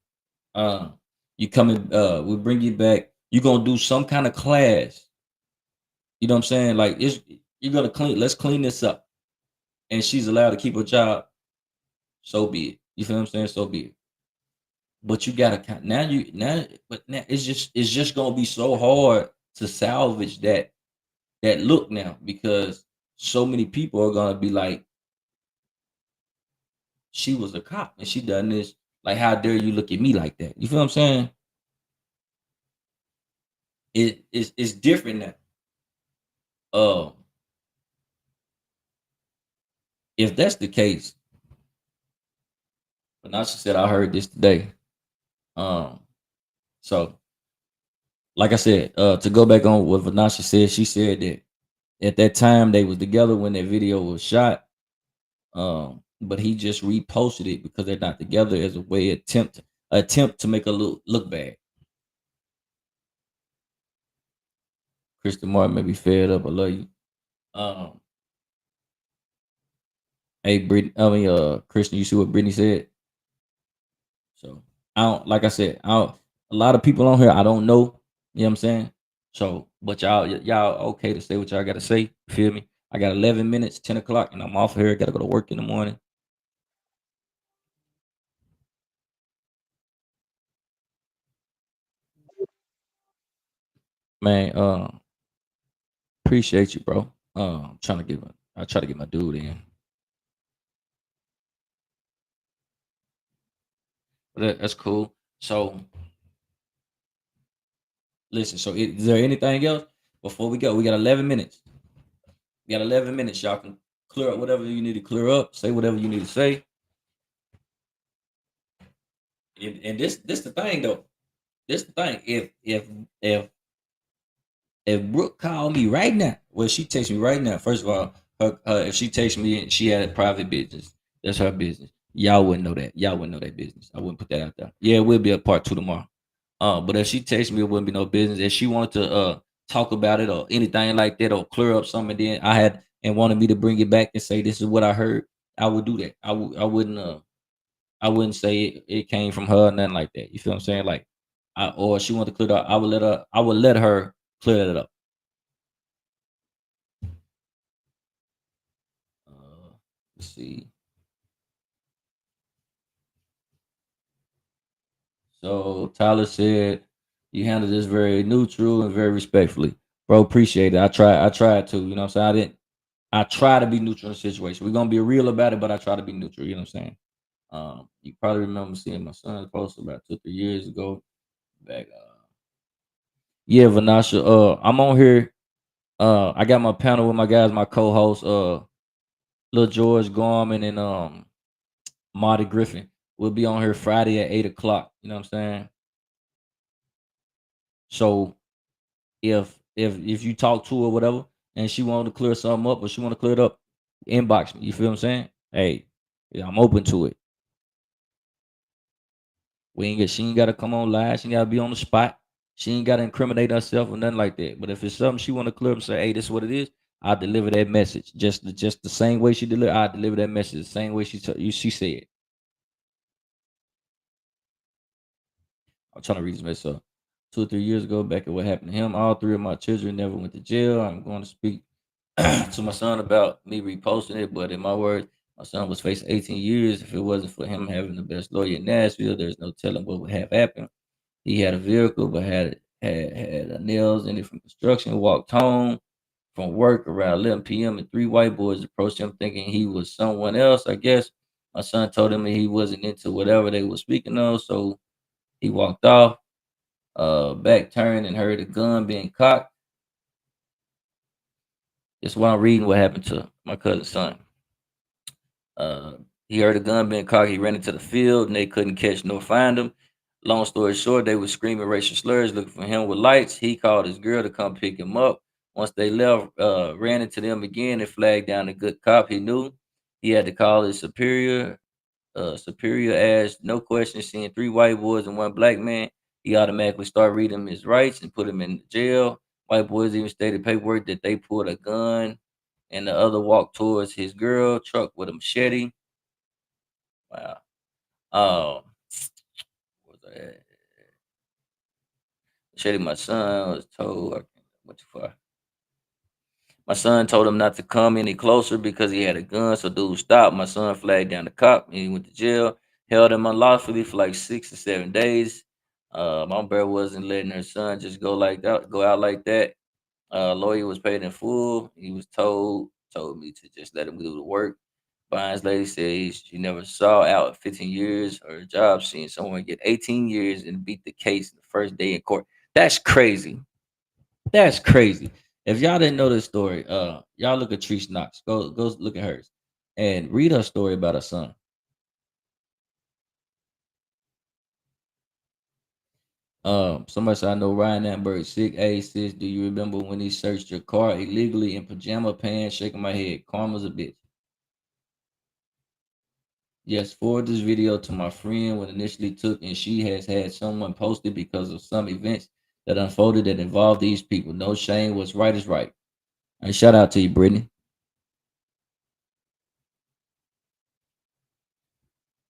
Uh, you coming? We bring you back. You gonna do some kind of class. You know what I'm saying? Like you're gonna clean. Let's clean this up." And she's allowed to keep her job. So be it. You feel what I'm saying? So be it. But you gotta now. But now it's just gonna be so hard to salvage that look now because so many people are gonna be like, she was a cop and she done this. Like, how dare you look at me like that? You feel what I'm saying? It's different now. Uh, if that's the case, but now she said I heard this today. Um, so like I said, to go back on what Vanasha said, she said that at that time they was together when that video was shot. But he just reposted it because they're not together as a way attempt to make a look bad. Kristen Martin may be fed up. I love you. Um, hey, Kristen, you see what Brittany said? So I don't, like I said, I don't, a lot of people on here I don't know. You know what I'm saying? So, but y'all okay to say what y'all got to say? You feel me? I got 11 minutes, 10 o'clock, and I'm off here. Got to go to work in the morning, man. Appreciate you, bro. I try to get my dude in. But that's cool. So listen. So is there anything else before we go? We got 11 minutes. We got 11 minutes. Y'all can clear up whatever you need to clear up. Say whatever you need to say. And this the thing though. This the thing. If if Brooke called me right now, well, she texts me right now. First of all, if she texts me and she had a private business, that's her business. Y'all wouldn't know that. Y'all wouldn't know that business. I wouldn't put that out there. Yeah, it will be a part two tomorrow. But if she texts me, it wouldn't be no business. If she wanted to talk about it or anything like that or clear up something, then I had and wanted me to bring it back and say this is what I heard, I would do that. I wouldn't say it came from her, nothing like that. You feel what I'm saying? Like, or she wanted to clear it up, I would let her clear it up. Let's see. So Tyler said you handled this very neutral and very respectfully, bro. Appreciate it. I tried to. You know what I'm saying? I didn't. I try to be neutral in the situation. We're gonna be real about it, but I try to be neutral. You know what I'm saying? You probably remember seeing my son's post about 2 3 years ago. Back, yeah, Vanasha. I'm on here. I got my panel with my guys, my co-host, Lil George Gorman and Marty Griffin. We'll be on here Friday at 8 o'clock. You know what I'm saying? So if you talk to her or whatever, and she wanted to clear something up or she want to clear it up, inbox me. You feel what I'm saying? Hey, yeah, I'm open to it. She ain't gotta come on live. She ain't gotta be on the spot. She ain't gotta incriminate herself or nothing like that. But if it's something she want to clear up and say, hey, this is what it is, I deliver that message. Just the same way she deliver, I deliver that message the same way she said. I'm trying to read this message up. 2 or 3 years ago, back at what happened to him. All three of my children never went to jail. I'm going to speak to my son about me reposting it, but in my words, my son was facing 18 years. If it wasn't for him having the best lawyer in Nashville, there's no telling what would have happened. He had a vehicle, but had nails in it from construction. Walked home from work around 11 p.m. and three white boys approached him thinking he was someone else. I guess my son told him he wasn't into whatever they were speaking of, so he walked off. Back turned and heard a gun being cocked. That's why I'm reading what happened to my cousin's son. Uh, he heard a gun being cocked. He ran into the field and they couldn't catch nor find him. Long story short, they were screaming racial slurs looking for him with lights. He called his girl to come pick him up. Once they left, ran into them again and flagged down a good cop he knew. He had to call his superior. Superior asked no questions, seeing three white boys and one black man. He automatically started reading him his rights and put him in jail. White boys even stated paperwork that they pulled a gun and the other walked towards his girl truck with a machete. Wow. What was that? Machete. My son was told. I can't went too far. My son told him not to come any closer because he had a gun. So dude stopped. My son flagged down the cop and he went to jail. Held him unlawfully for like 6 to 7 days. My brother wasn't letting her son just go like that, go out like that. Lawyer was paid in full. He was told me to just let him do the work. Bynes lady said she never saw out 15 years or a job seeing someone get 18 years and beat the case the first day in court. That's crazy. That's crazy. If y'all didn't know this story, y'all look at Trish Knox. Go look at hers and read her story about her son. Somebody said I know Ryan Amberg sick. Hey sis, do you remember when he searched your car illegally in pajama pants? Shaking my head. Karma's a bitch. Yes, forward this video to my friend when initially took, and she has had someone posted because of some events that unfolded that involved these people. No shame. What's right is right. And shout out to you, Brittany.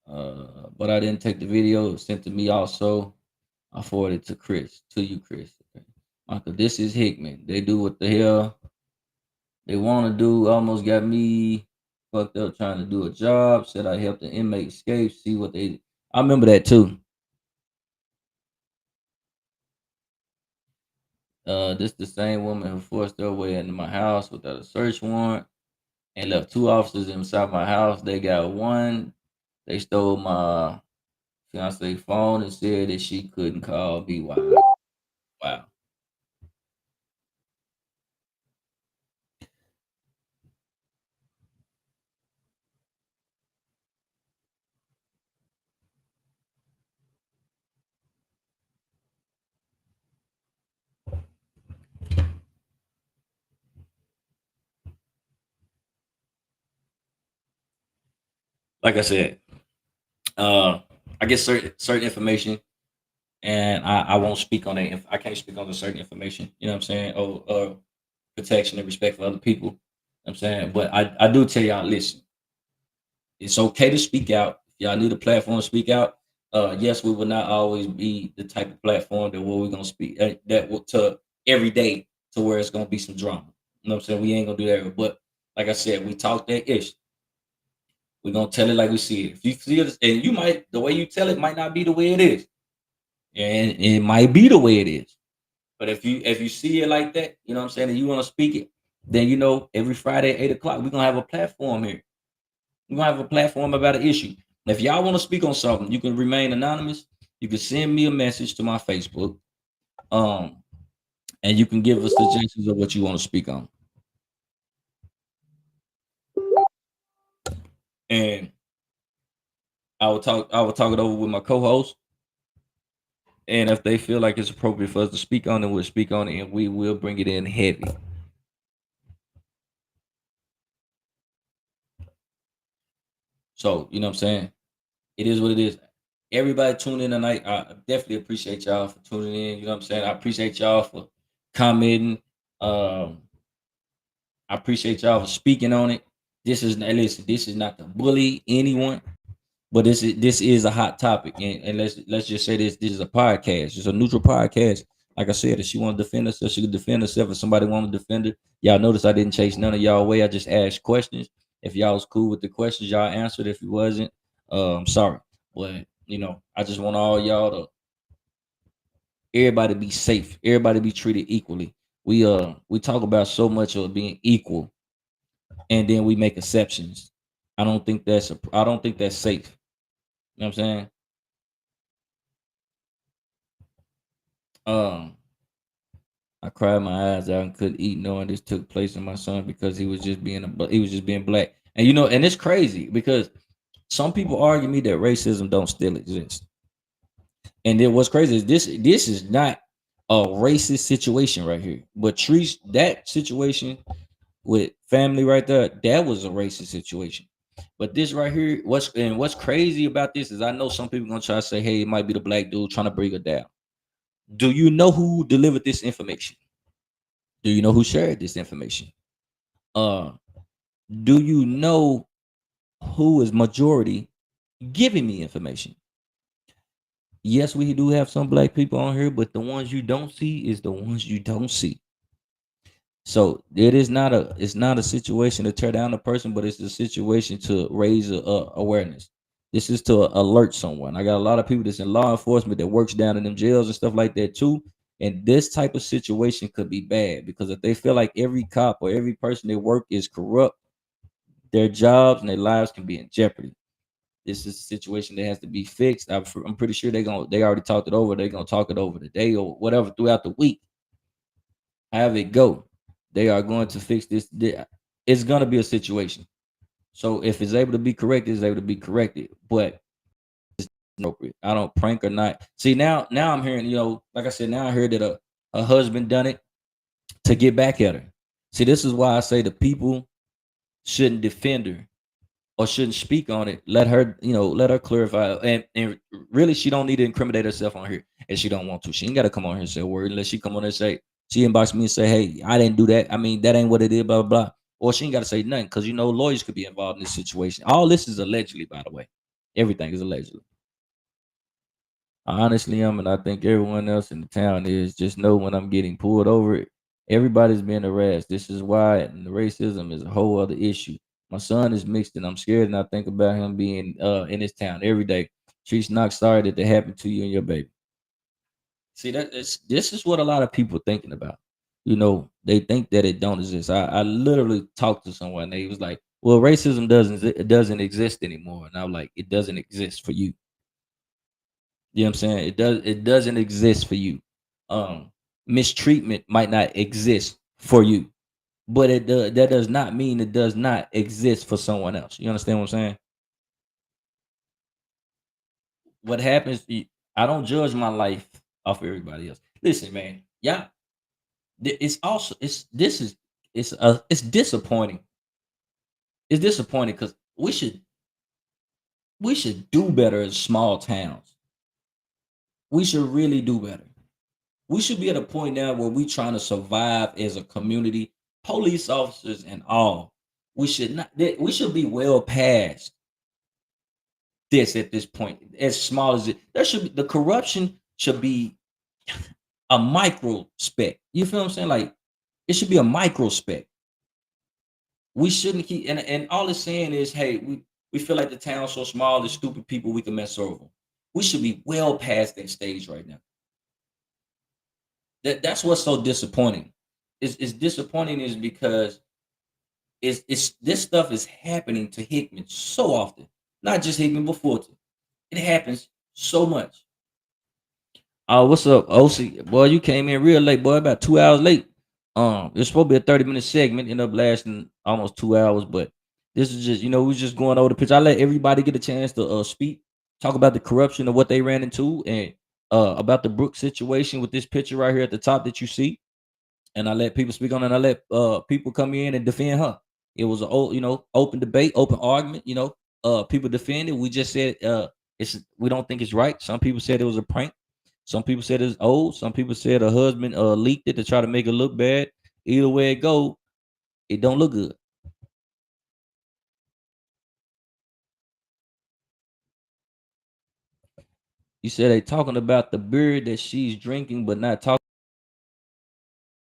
But I didn't take the video. It was sent to me also. I forwarded to Chris, to you, Chris. Okay. Michael, this is Hickman. They do what the hell they want to do. Almost got me fucked up trying to do a job. Said I helped the inmate escape. See what they. I remember that too. This the same woman who forced their way into my house without a search warrant and left two officers inside my house. They got one. They stole my fiance phone and said that she couldn't call me. Wow. Wow. Like I said, uh, I get certain information, and I won't speak on it. If I can't speak on the certain information, you know what I'm saying? Oh, protection and respect for other people. You know what I'm saying, but I do tell y'all, listen, it's okay to speak out. If y'all need a platform to speak out. Yes, we will not always be the type of platform that where we're gonna speak that will to every day to where it's gonna be some drama. You know what I'm saying? We ain't gonna do that. But like I said, we talk that ish. We're gonna tell it like we see it. If you see it, and you might the way you tell it might not be the way it is, and it might be the way it is. But if you see it like that, you know what I'm saying, and you want to speak it, then you know every Friday at 8 o'clock we're gonna have a platform here. We're gonna have a platform about an issue. And if y'all want to speak on something, you can remain anonymous. You can send me a message to my Facebook, um, and you can give us suggestions of what you want to speak on. And I will talk it over with my co-host. And if they feel like it's appropriate for us to speak on it, we'll speak on it and we will bring it in heavy. So, you know what I'm saying? It is what it is. Everybody tune in tonight. I definitely appreciate y'all for tuning in. You know what I'm saying? I appreciate y'all for commenting. Um, I appreciate y'all for speaking on it. This is listen, this is not to bully anyone. But this is a hot topic, and let's just say this is a podcast. It's a neutral podcast. Like I said, if she want to defend herself, she can defend herself. If somebody want to defend her, y'all notice I didn't chase none of y'all away. I just asked questions. If y'all was cool with the questions, y'all answered. If you wasn't, sorry. But I just want all y'all to everybody be safe. Everybody be treated equally. We talk about so much of being equal, and then we make exceptions. I don't think that's safe. You know what I'm saying? Um, I cried my eyes out and couldn't eat knowing this took place in my son because he was just being black. And and it's crazy because some people argue me that racism don't still exist. And then what's crazy is this is not a racist situation right here. But treats that situation with family right there, that was a racist situation. But this right here, what's crazy about this is I know some people gonna try to say, hey, it might be the black dude trying to bring her down. Do you know who delivered this information? Do you know who shared this information? Uh, do you know who is majority giving me information? Yes, we do have some black people on here, but the ones you don't see is the ones you don't see. So it's not a situation to tear down a person, but it's a situation to raise awareness. This is to alert someone. I got a lot of people that's in law enforcement that works down in them jails and stuff like that too. And this type of situation could be bad because if they feel like every cop or every person they work is corrupt, their jobs and their lives can be in jeopardy. This is a situation that has to be fixed. I'm pretty sure they already talked it over. They're gonna talk it over today or whatever throughout the week. Have it go. They are going to fix this. It's gonna be a situation. So if it's able to be corrected, it's able to be corrected. But appropriate. I don't prank or not. See now I'm hearing, like I said, now I heard that a husband done it to get back at her. See, this is why I say the people shouldn't defend her or shouldn't speak on it. Let her clarify. And really, she don't need to incriminate herself on here if she don't want to. She ain't got to come on here and say a word unless she come on and say she inbox me and say, "Hey, I didn't do that. I mean, that ain't what it is." Blah blah blah. Or she ain't got to say nothing because lawyers could be involved in this situation. All this is allegedly, by the way. Everything is allegedly. I honestly am, and I think everyone else in the town is. Just know when I'm getting pulled over, everybody's being harassed. This is why, and the racism is a whole other issue. My son is mixed, and I'm scared, and I think about him being in this town every day. Trees not sorry that happened to you and your baby. See this is what a lot of people thinking about. They think that it don't exist. I literally talked to someone. They was like, "Well, racism doesn't exist anymore," and I'm like, "It doesn't exist for you." You know what I'm saying? It doesn't exist for you. Um, Mistreatment might not exist for you, but that does not mean it does not exist for someone else. You understand what I'm saying? What happens? I don't judge my life off everybody else. Listen, man, yeah, it's also it's this is it's disappointing. It's disappointing because we should do better in small towns. We should really do better. We should be at a point now where we trying to survive as a community, police officers and all. We should be well past this at this point. As small as it, there should be the corruption should be a micro spec. You feel what I'm saying? Like it should be a micro spec. We shouldn't keep and all it's saying is, hey, we feel like the town's so small, there's stupid people we can mess over. We should be well past that stage right now. That's what's so disappointing. It's disappointing is because it's this stuff is happening to Hickman so often. Not just Hickman, but Fulton. It happens so much. Oh, what's up, OC? Boy, you came in real late, boy, about 2 hours late. It's supposed to be a 30-minute segment, ended up lasting almost 2 hours, but this is just, we just going over the pitch. I let everybody get a chance to speak, talk about the corruption of what they ran into, and about the Brooks situation with this picture right here at the top that you see. And I let people speak on it. And I let people come in and defend her. It was an open debate, open argument. People defended. We just said we don't think it's right. Some people said it was a prank. Some people said it's old. Some people said her husband leaked it to try to make it look bad. Either way it go, it don't look good. You said they talking about the beer that she's drinking, but not talking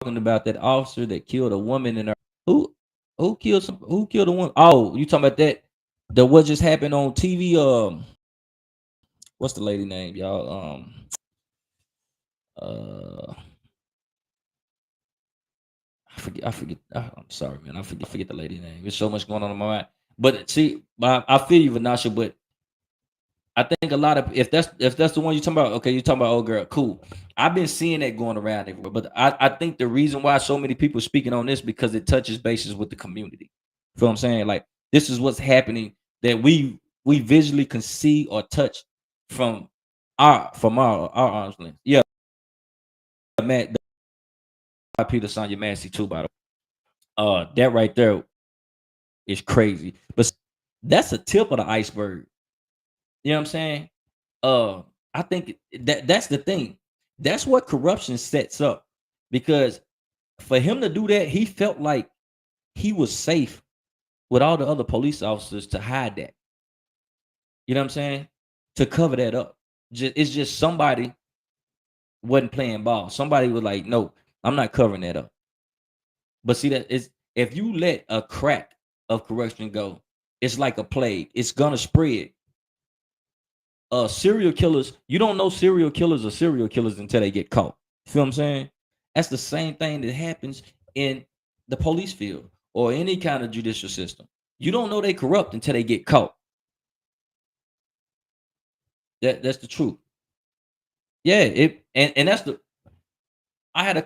about that officer that killed a woman in her. Who who killed a woman? Oh, you talking about that? The what just happened on TV? What's the lady name, y'all? Uh, I forget. I'm sorry, man. I forget the lady name. There's so much going on in my mind. But see, I feel you, Vanasha. But I think a lot of if that's the one you're talking about, okay, you're talking about old girl, cool. I've been seeing that going around everywhere, but I think the reason why so many people speaking on this because it touches bases with the community. Feel what I'm saying? Like this is what's happening that we visually can see or touch from our arms length. Yeah, Matt Peter Sonya Massey too, by the way. That right there is crazy, but that's a tip of the iceberg. You know what I'm saying? Uh, I think that's the thing. That's what corruption sets up. Because for him to do that, he felt like he was safe with all the other police officers to hide that. You know what I'm saying? To cover that up. It's just somebody wasn't playing ball. Somebody was like, no, I'm not covering that up. But see that is if you let a crack of corruption go, it's like a plague. It's gonna spread. Serial killers, you don't know serial killers are serial killers until they get caught. You feel what I'm saying? That's the same thing that happens in the police field or any kind of judicial system. You don't know they corrupt until they get caught. That's the truth. Yeah, it and that's the I had a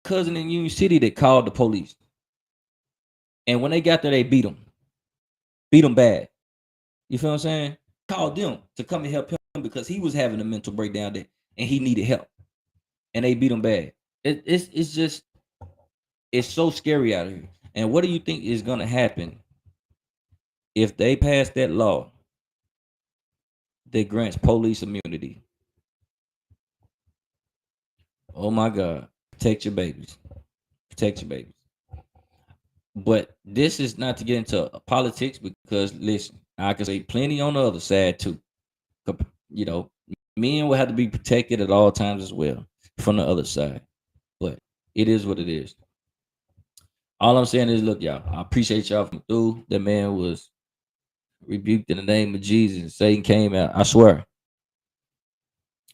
cousin in Union City that called the police. And when they got there, they beat him. Beat him bad. You feel what I'm saying? Called them to come and help him because he was having a mental breakdown there and he needed help. And they beat him bad. It's just it's so scary out here. And what do you think is gonna happen if they pass that law that grants police immunity? Oh my God. Protect your babies. Protect your babies. But this is not to get into politics because listen, I can say plenty on the other side too. You know, men will have to be protected at all times as well from the other side. But it is what it is. All I'm saying is, look, y'all, I appreciate y'all from through. That man was rebuked in the name of Jesus. Satan came out. I swear.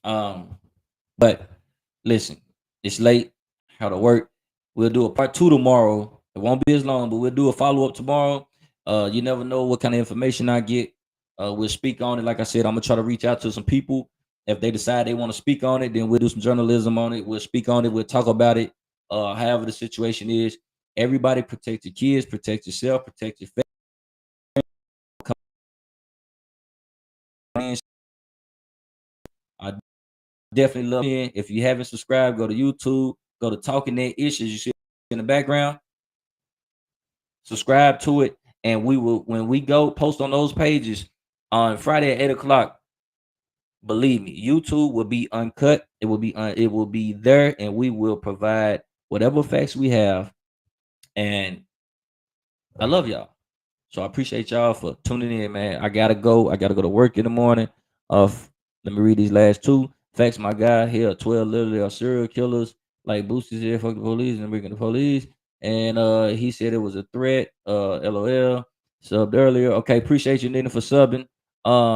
Um, but listen, it's late. How to work. We'll do a part two tomorrow. It won't be as long, but we'll do a follow up tomorrow. You never know what kind of information I get. We'll speak on it. Like I said, I'm gonna try to reach out to some people. If they decide they want to speak on it, then we'll do some journalism on it. We'll speak on it. We'll talk about it. However the situation is, everybody protect your kids, protect yourself, protect your family. I definitely love it. If you haven't subscribed, go to YouTube, go to Talking That Issues. You see in the background, subscribe to it, and we will when we go post on those pages on Friday at 8 o'clock. Believe me, YouTube will be uncut. It will be there, and we will provide whatever facts we have. And I love y'all. So I appreciate y'all for tuning in, man. I gotta go. I gotta go to work in the morning. Let me read these last two. Facts, my guy here, 12 literally are serial killers. Like Boostie's here, fuck the police and bringing the police. And he said it was a threat. LOL. Subbed earlier. Okay, appreciate you, Nina, for subbing.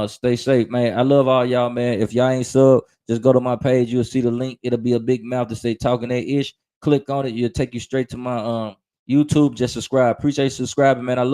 Stay safe, man. I love all y'all, man. If y'all ain't sub, just go to my page. You'll see the link. It'll be a big mouth to say talking that ish. Click on it. It'll take you straight to my YouTube. Just subscribe. Appreciate you subscribing, man. I love